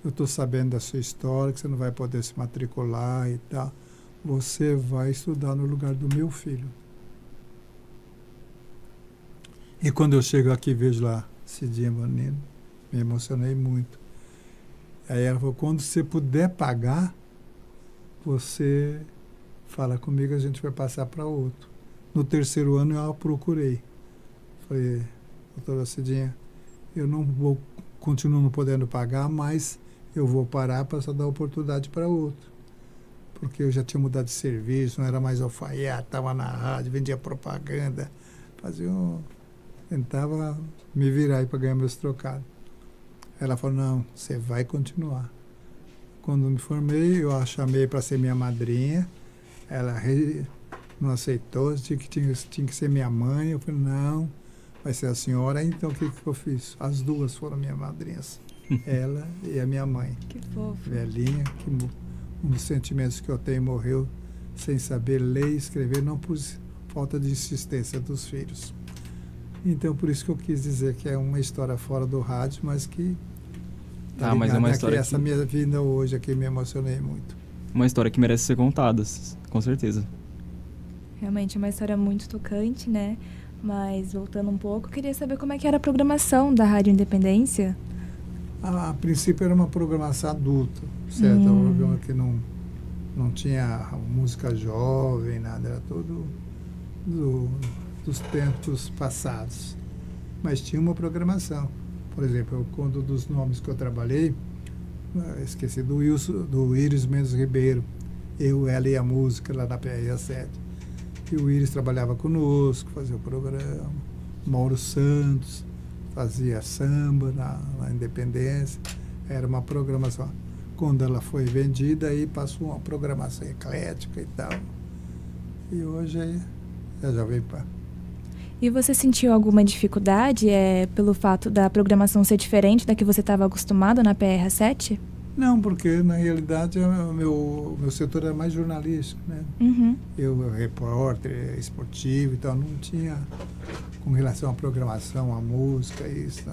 Eu estou sabendo da sua história, que você não vai poder se matricular e tal. Você vai estudar no lugar do meu filho. E quando eu chego aqui e vejo lá Cidinha Bonini, me emocionei muito. Aí ela falou, quando você puder pagar, você fala comigo, a gente vai passar para outro. No terceiro ano eu a procurei. Falei, doutora Cidinha, eu continuo não podendo pagar, mas eu vou parar para só dar oportunidade para outro. Porque eu já tinha mudado de serviço, não era mais alfaiate, estava na rádio, vendia propaganda, tentava me virar para ganhar meus trocados. Ela falou, não, você vai continuar. Quando me formei, eu a chamei para ser minha madrinha. Ela não aceitou, tinha que ser minha mãe. Eu falei, não, vai ser a senhora. Então, o que eu fiz? As duas foram minhas madrinhas. Ela e a minha mãe. Que fofo. Velhinha, que um dos sentimentos que eu tenho, morreu sem saber ler e escrever, não por falta de insistência dos filhos. Então, por isso que eu quis dizer que é uma história fora do rádio, mas que... mas é uma história essa minha vida hoje aqui me emocionei muito. Uma história que merece ser contada, com certeza. Realmente é uma história muito tocante, né? Mas, voltando um pouco, eu queria saber como é que era a programação da Rádio Independência. A princípio era uma programação adulta, certo? Um programa que não tinha música jovem, nada, era todo dos tempos passados. Mas tinha uma programação. Por exemplo, quando dos nomes que eu trabalhei, esqueci do Íris Mendes Ribeiro, eu, ela e a música lá na PRA7. E o Íris trabalhava conosco, fazia o programa. Mauro Santos fazia samba na Independência. Era uma programação. Quando ela foi vendida, aí passou uma programação eclética e tal. E hoje aí já veio para... E você sentiu alguma dificuldade pelo fato da programação ser diferente da que você estava acostumado na PR7? Não, porque na realidade o meu setor era mais jornalístico, né? Uhum. Eu, repórter, esportivo e tal, não tinha com relação à programação, à música, isso.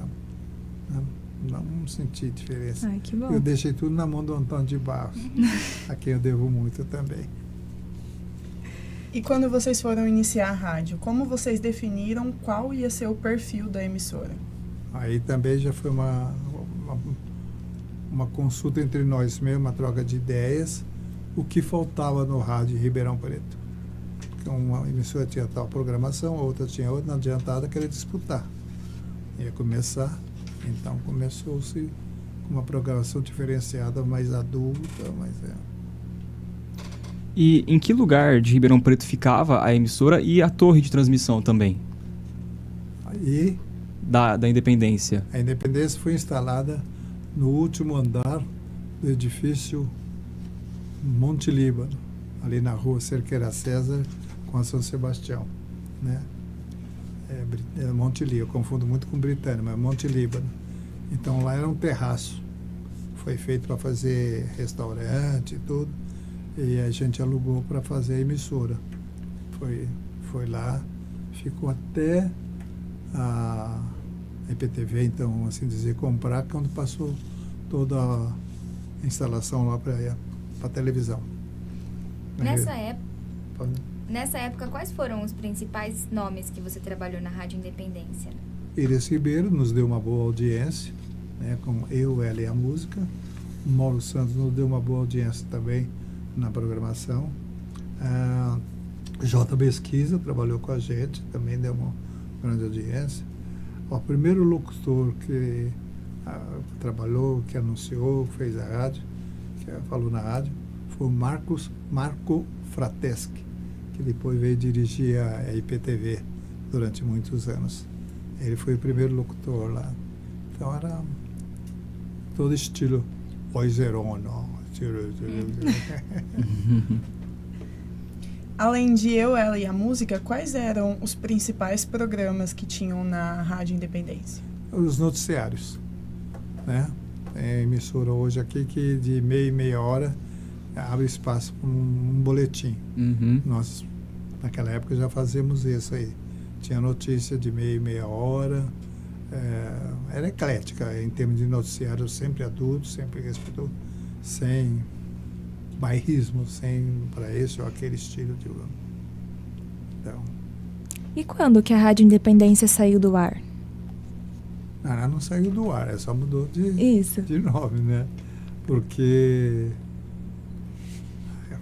Não senti diferença. Ai, que bom. Eu deixei tudo na mão do Antônio de Barros, a quem eu devo muito também. E quando vocês foram iniciar a rádio, como vocês definiram qual ia ser o perfil da emissora? Aí também já foi uma consulta entre nós mesmos, uma troca de ideias, o que faltava no rádio em Ribeirão Preto. Porque uma emissora tinha tal programação, a outra tinha outra, não adiantava querer disputar. Ia começar, então começou-se com uma programação diferenciada, mais adulta, mais... E em que lugar de Ribeirão Preto ficava a emissora e a torre de transmissão também? Aí Da Independência. a Independência foi instalada no último andar do edifício Monte Líbano, ali na rua Cerqueira César com a São Sebastião, né? Monte Líbano, eu confundo muito com Britânia, mas Monte Líbano. Então lá era um terraço, foi feito para fazer restaurante e tudo, e a gente alugou para fazer a emissora. Foi lá, ficou até a IPTV, então, assim dizer, comprar, quando passou toda a instalação lá para a televisão. Nessa época, quais foram os principais nomes que você trabalhou na Rádio Independência? Iris Ribeiro nos deu uma boa audiência, né, com Eu, Ela e a Música. O Mauro Santos nos deu uma boa audiência também na programação. J. Pesquisa trabalhou com a gente, também deu uma grande audiência. O primeiro locutor que trabalhou, que anunciou, que fez a rádio, que falou na rádio, foi o Marco Frateschi, que depois veio dirigir a IPTV durante muitos anos. Ele foi o primeiro locutor lá. Então era todo estilo Oizerono. Além de Eu, Ela e a Música, quais eram os principais programas que tinham na Rádio Independência? Os noticiários, né? Tem emissora hoje aqui que de meia e meia hora abre espaço para um boletim. Uhum. Nós, naquela época, já fazíamos isso aí. Tinha notícia de meia e meia hora. Era eclética em termos de noticiário, sempre adulto, sempre respeitoso, sem bairrismo, sem para esse ou aquele estilo de... Então, E quando que a Rádio Independência saiu do ar? não saiu do ar, só mudou Isso. de nome, né? Porque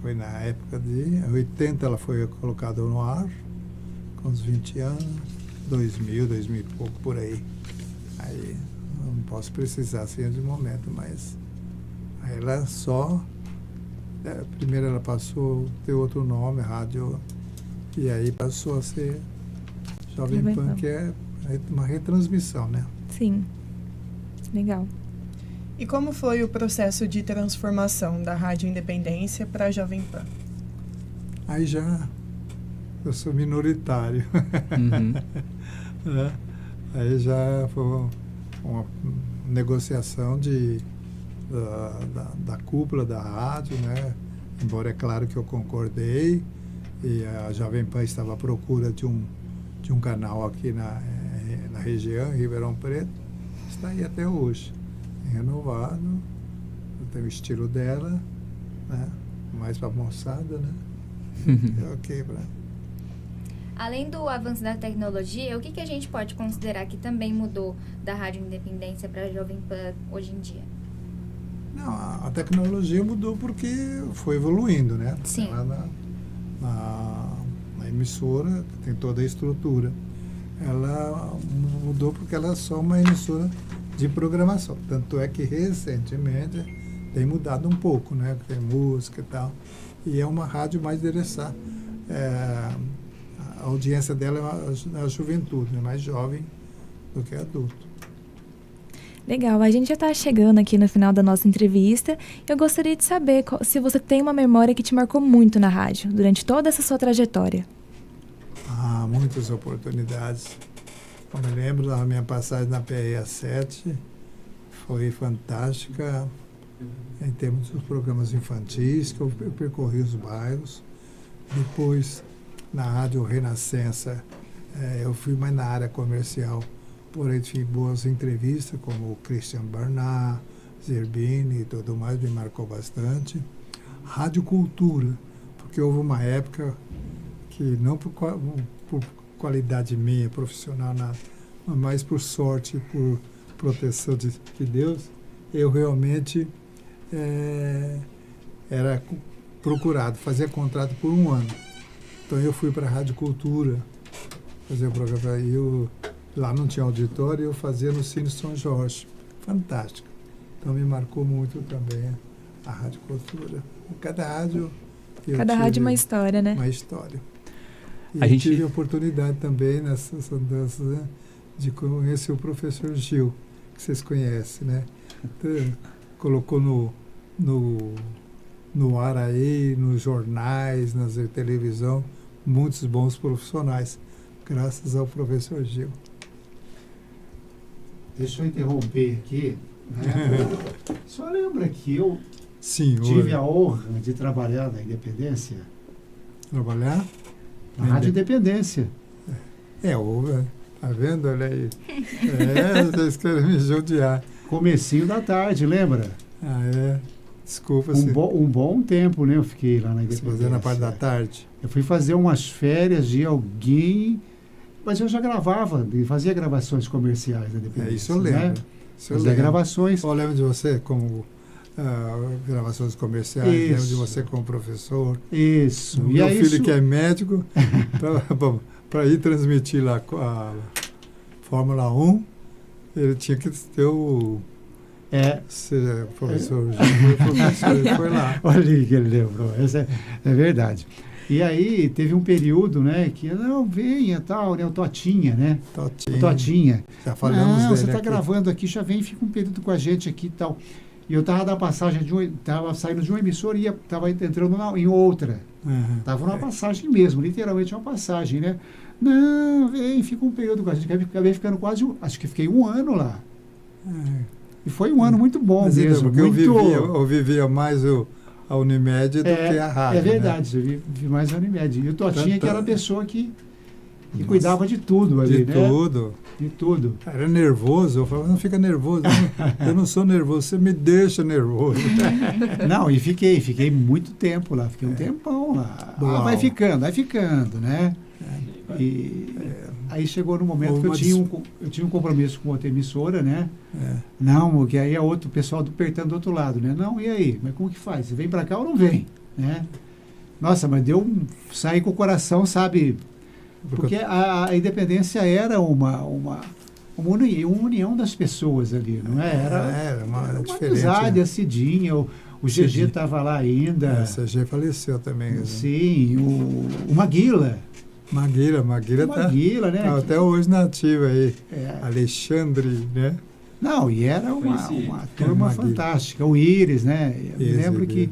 foi na época de 80 ela foi colocada no ar, com uns 20 anos, 2000 e pouco, por aí. Aí não posso precisar assim de momento, mas aí ela só... primeiro ela passou a ter outro nome, rádio, e aí passou a ser Jovem Pan, que é uma retransmissão, né? Sim. Legal. E como foi o processo de transformação da Rádio Independência para a Jovem Pan? Aí já eu sou minoritário. Uhum. Né? Aí já foi uma negociação da cúpula da rádio, né? Embora é claro que eu concordei, e a Jovem Pan estava à procura de um canal aqui na região, em Ribeirão Preto, está aí até hoje, renovado, tem o estilo dela, né? Mais para a moçada, né? É ok para... Além do avanço da tecnologia, o que a gente pode considerar que também mudou da Rádio Independência para a Jovem Pan hoje em dia? Não, a tecnologia mudou porque foi evoluindo, né? Sim. Ela na emissora, que tem toda a estrutura, ela mudou porque ela é só uma emissora de programação. Tanto é que recentemente tem mudado um pouco, né? Tem música e tal. E é uma rádio mais endereçada. A audiência dela é a juventude, é mais jovem do que adulto. Legal, a gente já está chegando aqui no final da nossa entrevista. Eu gostaria de saber se você tem uma memória que te marcou muito na rádio, durante toda essa sua trajetória. muitas oportunidades. Eu me lembro da minha passagem na PRA7, foi fantástica em termos dos programas infantis, que eu percorri os bairros. Depois, na Rádio Renascença, eu fui mais na área comercial, porém tive boas entrevistas, como o Christian Barnard, Zerbini e tudo mais, me marcou bastante. Rádio Cultura, porque houve uma época que, não por qualidade minha, profissional, nada, mas por sorte, por proteção de Deus, eu realmente era procurado, fazia contrato por 1 ano. Então eu fui para a Rádio Cultura, fazer o programa, lá não tinha auditório, eu fazia no Cine São Jorge. Fantástico. Então me marcou muito também a Rádio Cultura. Cada rádio... Cada rádio uma história, né? Uma história. E A gente tive a oportunidade também nessas andanças, né, de conhecer o professor Gil, que vocês conhecem, né? Então, colocou no ar aí, nos jornais, na televisão, muitos bons profissionais, graças ao professor Gil. Deixa eu interromper aqui. Né? O senhor lembra que eu tive a honra de trabalhar na Independência? Trabalhar? Na Rádio Independência. Tá vendo? Olha aí. Vocês querem me judiar. Comecinho da tarde, lembra? Desculpa. Um bom tempo, né? Eu fiquei lá na Independência. Fazendo a parte da tarde. Eu fui fazer umas férias de alguém, mas eu já gravava, fazia gravações comerciais na Independência. Isso eu lembro. Né? Fazia gravações. Eu lembro de você como gravações comerciais, lembro de você como professor. Isso. Meu filho que é médico, para ir transmitir lá a Fórmula 1, ele tinha que ter o... professor ele foi lá. Olha aí que ele lembrou, essa é verdade. E aí teve um período, né, que não, venha tal, né, o Totinha, né? Totinha. Já falamos dele. Você está gravando aqui, já vem, fica um período com a gente aqui e tal. E eu estava da passagem estava saindo de uma emissora e estava entrando em outra. Estava numa passagem mesmo, literalmente uma passagem, né? Não, vem, fica um período com a gente. Acabei ficando acho que fiquei 1 ano lá. E foi um ano muito bom mesmo. Porque eu vivia mais a Unimed do que a rádio. É verdade, né? Eu vivi mais a Unimed. E o Totinha, que era a pessoa que cuidava de tudo ali, né? De tudo. Era nervoso, eu falava, não fica nervoso, eu não sou nervoso, você me deixa nervoso. Não, e fiquei muito tempo lá, fiquei um tempão lá. Vai ficando, né? Aí chegou no momento que eu tinha um compromisso com outra emissora, né? Não, que aí é outro pessoal apertando do outro lado, né? Não, e aí? Mas como que faz? Você vem pra cá ou não vem? Né? Nossa, mas saí com o coração, sabe? Porque a Independência era uma união das pessoas ali, não é? Era uma amizade, né? a Cidinha, o GG estava lá ainda. O GG faleceu também. Né? Sim, o Maguila. Maguila né? Tá até hoje na ativa aí. Alexandre, né? Não, e era uma turma fantástica. O Íris, né? Eu me lembro que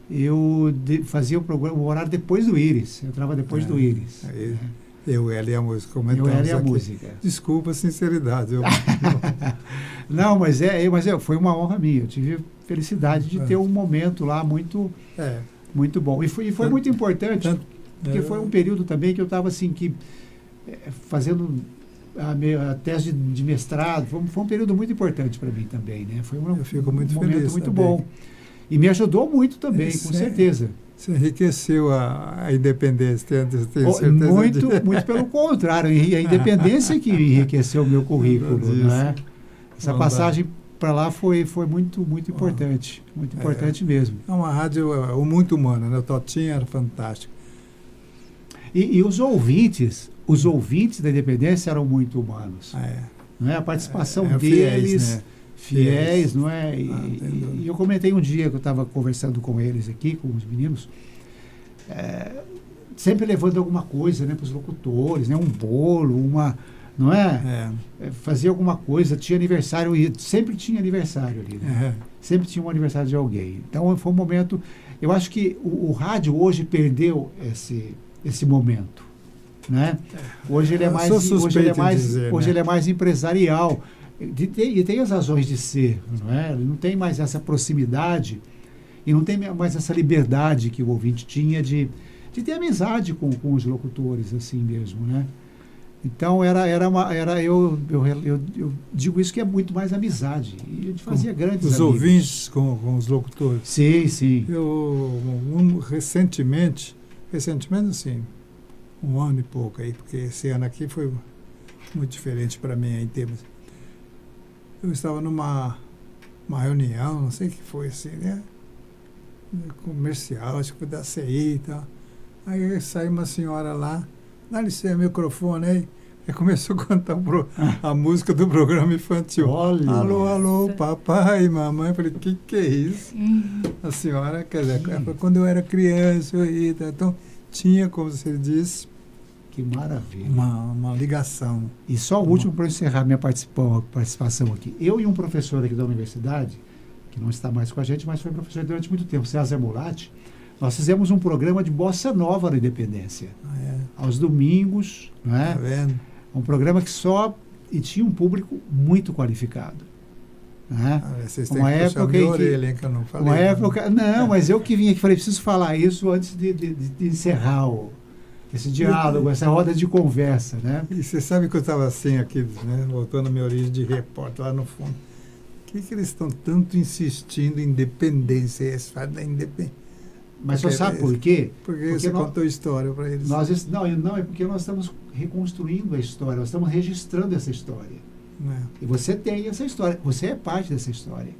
eu fazia o horário depois do Íris. Eu entrava depois do Íris. Eu, ela e a música. Eu, ela e a música. Desculpa a sinceridade. Não, mas foi uma honra minha. Eu tive felicidade de ter um momento lá muito bom. E foi muito importante, porque foi um período também que eu estava assim, fazendo a tese de mestrado. Foi um período muito importante para mim também, né? Foi eu fico muito momento feliz muito também. bom. E me ajudou muito também, com certeza. Você enriqueceu a independência, tenho certeza muito pelo contrário, a independência que enriqueceu o meu currículo. Né? Essa passagem para lá foi muito importante, muito importante mesmo. É uma rádio muito humana, né? O Totinho era fantástico. E os ouvintes da Independência eram muito humanos. Não é? A participação deles... Fiéis, não é? E eu comentei um dia que eu estava conversando com eles aqui, com os meninos, sempre levando alguma coisa, né, para os locutores, né, um bolo, não é? Fazia alguma coisa, tinha aniversário, sempre tinha aniversário ali, né? Sempre tinha um aniversário de alguém. Então foi um momento, eu acho que o rádio hoje perdeu esse momento. né? Hoje ele é mais, ele é mais empresarial. E tem as razões de ser, não é? Ele não tem mais essa proximidade e não tem mais essa liberdade que o ouvinte tinha de ter amizade com os locutores, assim mesmo, né? Então, eu digo isso que é muito mais amizade. E a gente fazia grandes os amigos. Ouvintes com os locutores. Sim, sim. Recentemente, assim, um ano e pouco aí, porque esse ano aqui foi muito diferente para mim em termos. Eu estava numa reunião, não sei o que foi assim, né? Comercial, acho que foi da CI e tal. Aí saiu uma senhora lá, dá licença, microfone aí. Aí começou a cantar a música do programa infantil. Olha. Alô, alô, papai, mamãe. Eu falei, que é isso? A senhora, quer dizer, quando eu era criança, então tinha, como você disse, que maravilha. Uma ligação. E só o último para encerrar minha participação aqui. Eu e um professor aqui da universidade, que não está mais com a gente, mas foi professor durante muito tempo, César Mulatti, nós fizemos um programa de bossa nova na Independência. Aos domingos, não é? Tá vendo? Um programa que e tinha um público muito qualificado. Né? Vocês têm que puxar minha orelha, hein, que eu não falei. Uma época, mas eu que vim aqui, falei, preciso falar isso antes de encerrar esse diálogo, essa roda de conversa, né? E você sabe que eu estava assim aqui, né, voltando à minha origem de repórter, lá no fundo. Por que eles estão tanto insistindo em independência? Eles falam da independência. Mas você sabe por quê? Porque você contou história para eles. Não, é porque nós estamos reconstruindo a história, nós estamos registrando essa história. E você tem essa história, você é parte dessa história.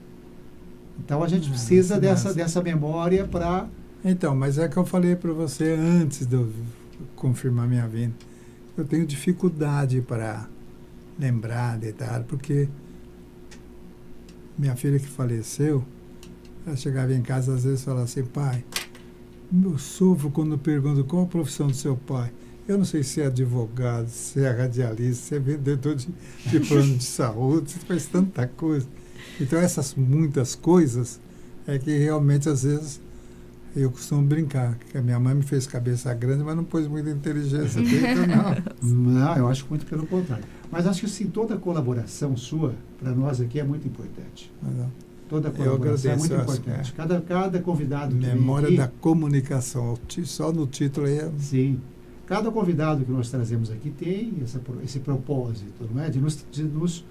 Então a gente precisa dessa memória para... Então, mas é que eu falei para você antes de eu confirmar minha vinda. Eu tenho dificuldade para lembrar detalhes, porque minha filha que faleceu, ela chegava em casa às vezes e falava assim, pai, eu sofro quando pergunto qual a profissão do seu pai. Eu não sei se é advogado, se é radialista, se é vendedor de plano de saúde, se faz tanta coisa. Então essas muitas coisas é que realmente às vezes eu costumo brincar, que a minha mãe me fez cabeça grande, mas não pôs muita inteligência dentro, não. Não, eu acho muito pelo contrário. Mas acho que sim, toda colaboração sua, para nós aqui, é muito importante. Toda colaboração é muito importante. Cada convidado que Memória vem da aqui, comunicação, só no título aí. Sim. Cada convidado que nós trazemos aqui tem esse propósito, não é? De nos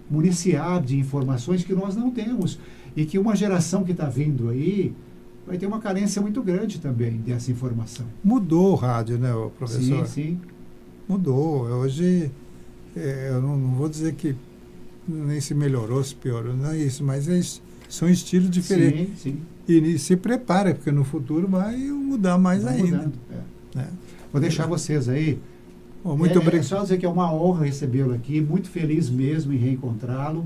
municiar de informações que nós não temos. E que uma geração que está vindo aí vai ter uma carência muito grande também dessa informação. Mudou o rádio, né, professor? Sim. Mudou. Hoje, eu não vou dizer que nem se melhorou, se piorou, não é isso, mas são estilos diferentes. Sim. E se prepara, porque no futuro vai mudar mais ainda. Vou deixar vocês aí. Muito obrigado. Só dizer que é uma honra recebê-lo aqui, muito feliz mesmo em reencontrá-lo.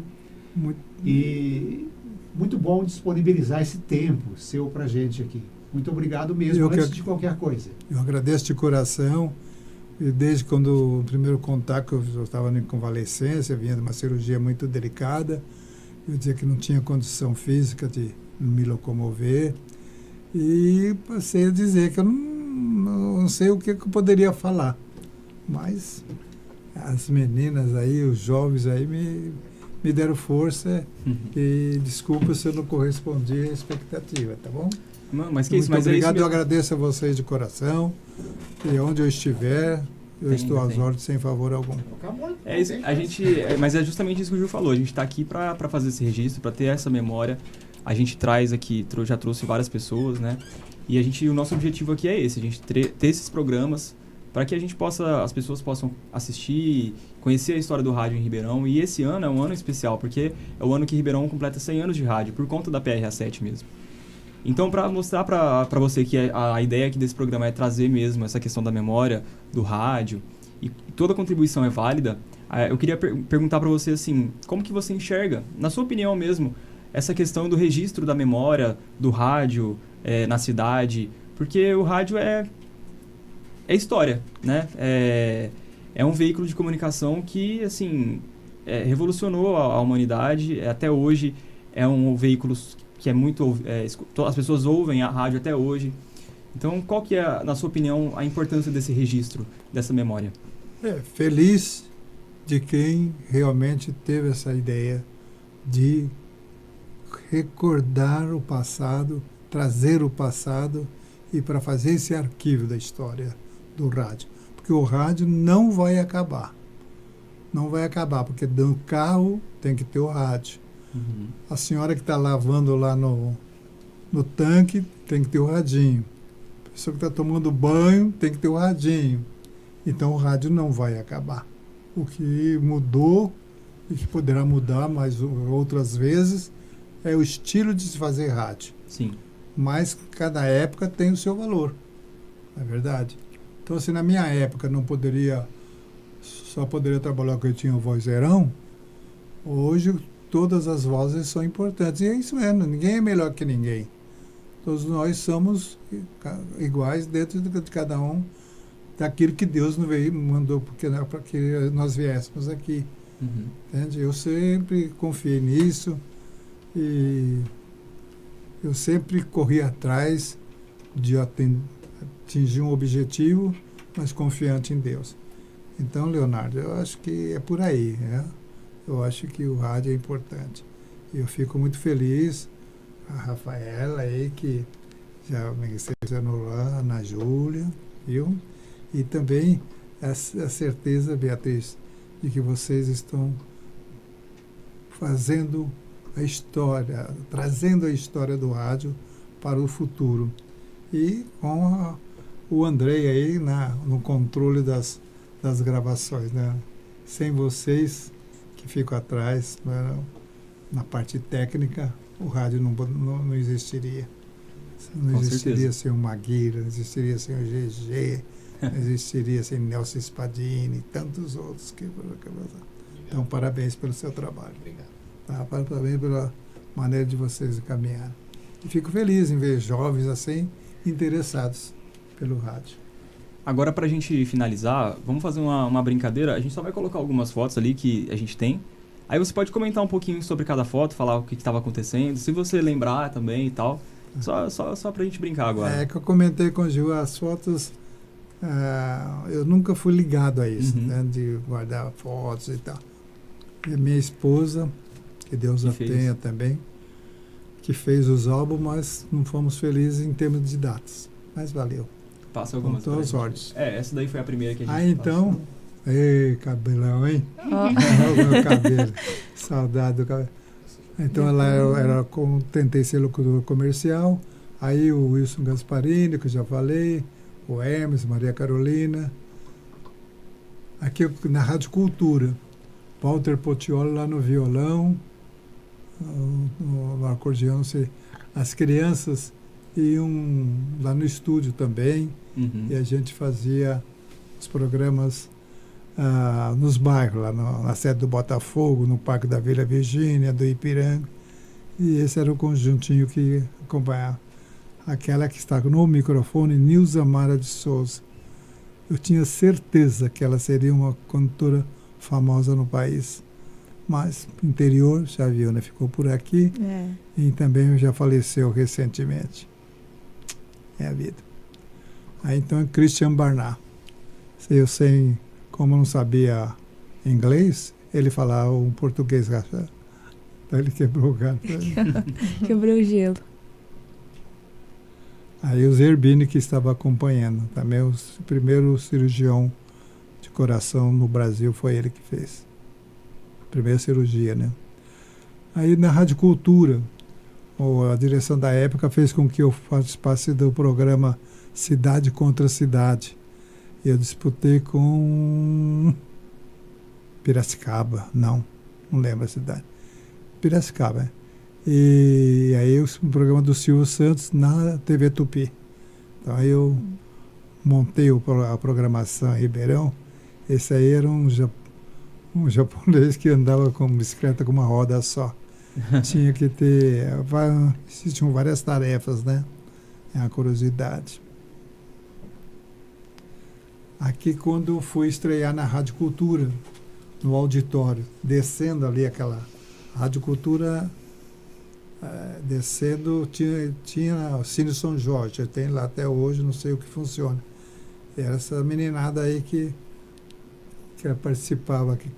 E muito bom disponibilizar esse tempo seu para a gente aqui. Muito obrigado mesmo, antes de qualquer coisa. Eu agradeço de coração. E desde quando o primeiro contato, eu estava em convalescência, vinha de uma cirurgia muito delicada, eu dizia que não tinha condição física de me locomover, e passei a dizer que eu não sei o que eu poderia falar, mas as meninas aí, os jovens aí me deram força, e desculpa se eu não correspondi à expectativa, tá bom? Não, mas que muito isso, mas obrigado, é isso eu agradeço a vocês de coração. E onde eu estiver, eu estou às ordens sem favor algum. É isso, mas é justamente isso que o Gil falou. A gente está aqui para fazer esse registro, para ter essa memória. A gente traz aqui, já trouxe várias pessoas, né? E o nosso objetivo aqui é esse, a gente ter esses programas para que as pessoas possam assistir, conhecer a história do rádio em Ribeirão. E esse ano é um ano especial, porque é o ano que Ribeirão completa 100 anos de rádio, por conta da PRA7 mesmo. Então, para mostrar para você que a ideia aqui desse programa é trazer mesmo essa questão da memória do rádio, e toda contribuição é válida, eu queria perguntar para você assim, como que você enxerga, na sua opinião mesmo, essa questão do registro da memória do rádio na cidade, porque o rádio é história, né? É um veículo de comunicação que, assim, revolucionou a humanidade, até hoje é um veículo que é muito... as pessoas ouvem a rádio até hoje. Então, qual que é, na sua opinião, a importância desse registro, dessa memória? Feliz de quem realmente teve essa ideia de recordar o passado, trazer o passado e para fazer esse arquivo da história do rádio. Porque o rádio não vai acabar. Não vai acabar, porque no carro tem que ter o rádio. Uhum. A senhora que está lavando lá no tanque tem que ter o radinho. A pessoa que está tomando banho tem que ter o radinho. Então o rádio não vai acabar. O que mudou e que poderá mudar mais outras vezes é o estilo de se fazer rádio. Sim. Mas cada época tem o seu valor. Não é verdade? Então, se na minha época só poderia trabalhar porque eu tinha o vozeirão, hoje todas as vozes são importantes. E é isso mesmo, ninguém é melhor que ninguém. Todos nós somos iguais dentro de cada um daquilo que Deus nos mandou para que nós viéssemos aqui. Uhum. Entende? Eu sempre confiei nisso e eu sempre corri atrás de atingir um objetivo, mas confiante em Deus. Então, Leonardo, eu acho que é por aí, né? Eu acho que o rádio é importante. Eu fico muito feliz, a Rafaela aí, que já me recepcionou lá, na Júlia, viu? E também a certeza, Beatriz, de que vocês estão fazendo a história, trazendo a história do rádio para o futuro. E com o Andrei aí no controle das gravações, né? Sem vocês que ficam atrás, né, na parte técnica, o rádio não existiria. Não Com existiria certeza. sem o Maguire, não existiria sem o GG, não existiria sem Nelson Spadini e tantos outros. Então, parabéns pelo seu trabalho. Obrigado. Tá? Parabéns pela maneira de vocês caminharem. E fico feliz em ver jovens assim, interessados pelo rádio. Agora, para a gente finalizar, vamos fazer uma brincadeira. A gente só vai colocar algumas fotos ali que a gente tem. Aí você pode comentar um pouquinho sobre cada foto, falar o que estava acontecendo, se você lembrar também e tal. Só para a gente brincar agora. É que eu comentei com o Gil, as fotos, eu nunca fui ligado a isso, Uhum. né, de guardar fotos e tal. E minha esposa, que Deus a tenha também, que fez os álbuns, mas não fomos felizes em termos de datas. Mas valeu. Passa algumas Com todos os pra gente. olhos. Essa daí foi a primeira que a gente Então, passou. ei, cabelão, hein? Olha o meu cabelo. Saudade do cabelo. Então tentei ser locutor comercial. Aí o Wilson Gasparini, que eu já falei, o Hermes, Maria Carolina. Aqui na Rádio Cultura, Walter Pottioli lá no violão, no acordeão, não sei. As crianças iam lá no estúdio também, Uhum. e a gente fazia os programas nos bairros, lá na sede do Botafogo, no Parque da Vila Virgínia, do Ipiranga. E esse era o conjuntinho que acompanhava. Aquela que está no microfone, Nilza Mara de Souza. Eu tinha certeza que ela seria uma cantora famosa no país. Mas interior, já viu, né? Ficou por aqui. E também já faleceu recentemente. É a vida. Aí então é Christian Barnard. Eu sei, como eu não sabia inglês, ele falava um português. Então ele quebrou o gato. Quebrou o gelo. Aí o Zerbini que estava acompanhando. Também o primeiro cirurgião de coração no Brasil foi ele que fez. Primeira cirurgia, né? Aí na Rádio Cultura, a direção da época fez com que eu participasse do programa Cidade contra Cidade. Eu disputei com Piracicaba, não lembro a cidade. Piracicaba, né? E aí o programa do Silvio Santos na TV Tupi. Então aí eu montei a programação em Ribeirão. Esse aí era um japonês que andava com bicicleta com uma roda só. Tinha que ter... Existiam várias tarefas, né? É uma curiosidade. Aqui quando eu fui estrear na Rádio Cultura, no auditório, descendo ali aquela... Rádio Cultura Descendo, tinha o Cine São Jorge, eu tenho lá até hoje, não sei o que funciona. Era essa meninada aí que participava, que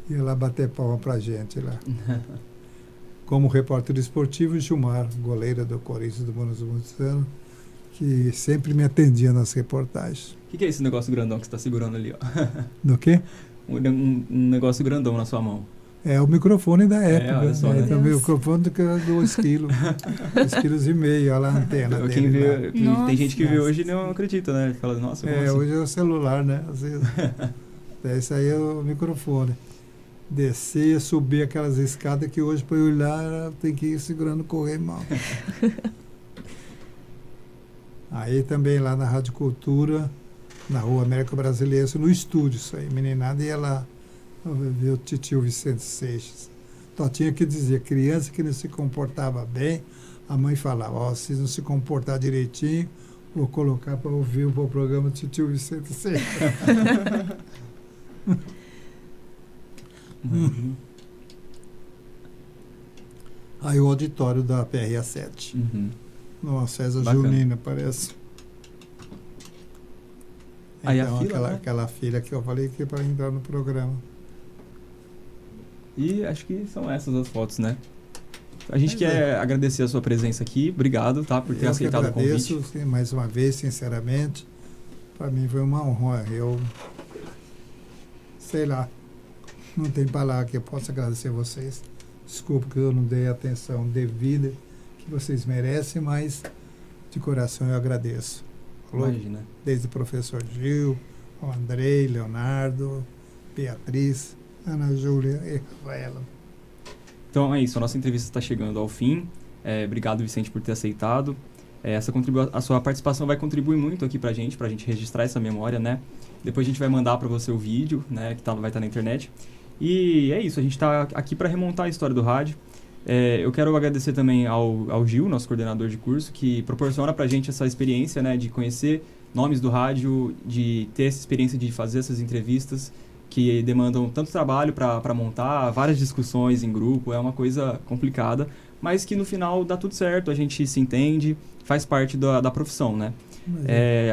ia lá bater palma pra gente lá. Como repórter esportivo, Gilmar, goleiro do Corinthians do Buenos Aires, que sempre me atendia nas reportagens. O que é esse negócio grandão que você está segurando ali? Ó? Do quê? Um negócio grandão na sua mão. É o microfone da época. Olha só, né? O microfone que era 2 quilos. 2,5 quilos, olha lá a antena quem dele. Tem gente que vê hoje e não acredita, né? Fala, nossa, como assim? Hoje é o celular, né? Às vezes. Esse aí é o microfone. Descer, subir aquelas escadas que hoje, para eu olhar, tem que ir segurando o correio mal. Aí também lá na Rádio Cultura, na Rua América Brasileira, no estúdio, isso aí, meninada ia lá ver o titio Vicente Seixas. Então tinha que dizer, criança que não se comportava bem, a mãe falava, se não se comportar direitinho, vou colocar para ouvir o programa do titio Vicente Seixas. Aí o auditório da PRA7. Nossa, César Junina, parece. Aí então, a fila, aquela filha que eu falei que para entrar no programa. E acho que são essas as fotos, né? A gente quer agradecer a sua presença aqui. Obrigado, tá, por ter aceitado o convite. Eu agradeço, mais uma vez, sinceramente. Para mim foi uma honra. Eu, sei lá, não tem palavra que eu possa agradecer a vocês. Desculpa que eu não dei a atenção devida que vocês merecem, mas de coração eu agradeço. Imagina. Desde o professor Gil, o Andrei, Leonardo, Beatriz, Ana Júlia e Rafaela. Então é isso, a nossa entrevista está chegando ao fim. Obrigado, Vicente, por ter aceitado. A sua participação vai contribuir muito aqui pra gente registrar essa memória, né? Depois a gente vai mandar para você o vídeo, né, que vai estar na internet. E é isso, a gente está aqui para remontar a história do rádio. Eu quero agradecer também ao Gil, nosso coordenador de curso, que proporciona pra gente essa experiência, né, de conhecer nomes do rádio, de ter essa experiência de fazer essas entrevistas que demandam tanto trabalho para montar, várias discussões em grupo, é uma coisa complicada, mas que no final dá tudo certo, a gente se entende, faz parte da profissão, né?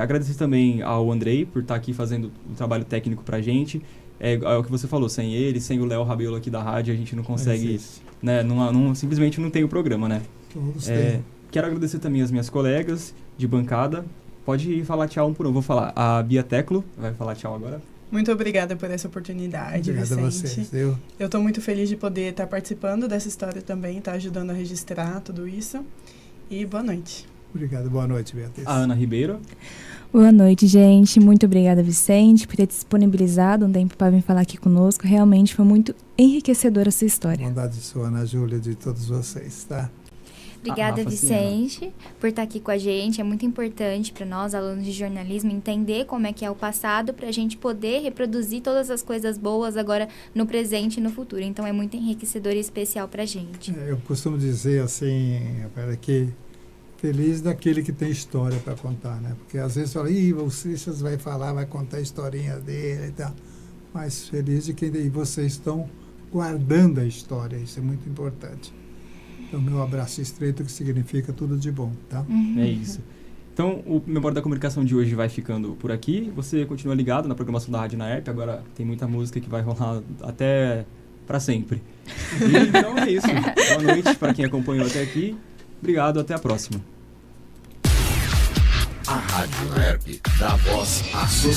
Agradecer também ao Andrei por estar aqui fazendo o trabalho técnico pra gente. É o que você falou, sem ele, sem o Léo Rabelo aqui da rádio, a gente não consegue, né, simplesmente não tem o programa, né? Quero agradecer também as minhas colegas de bancada. Pode falar tchau um por um. Vou falar. A Bia Teclo vai falar tchau agora. Muito obrigada por essa oportunidade, Obrigado Vicente. A vocês. Eu estou muito feliz de poder estar participando dessa história também, estar ajudando a registrar tudo isso. E boa noite. Obrigado, boa noite, Beatriz. A Ana Ribeiro. Boa noite, gente. Muito obrigada, Vicente, por ter disponibilizado um tempo para vir falar aqui conosco. Realmente foi muito enriquecedora essa história. Bondade sua, Ana Júlia, de todos vocês, tá? Obrigada, Vicente, por estar aqui com a gente. É muito importante para nós, alunos de jornalismo, entender como é que é o passado para a gente poder reproduzir todas as coisas boas agora no presente e no futuro. Então, é muito enriquecedor e especial para a gente. Eu costumo dizer assim, que feliz daquele que tem história para contar, né? Porque às vezes fala, o Seixas vai falar, vai contar a historinha dele e tal. Mas feliz de que vocês estão guardando a história, isso é muito importante. Então, meu abraço estreito, que significa tudo de bom, tá? É isso. Então, o Memória da Comunicação de hoje vai ficando por aqui. Você continua ligado na programação da Rádio Naerp. Agora tem muita música que vai rolar até para sempre. Então é isso. Boa noite para quem acompanhou até aqui. Obrigado, até a próxima. A Rádio Naerp dá voz à sociedade.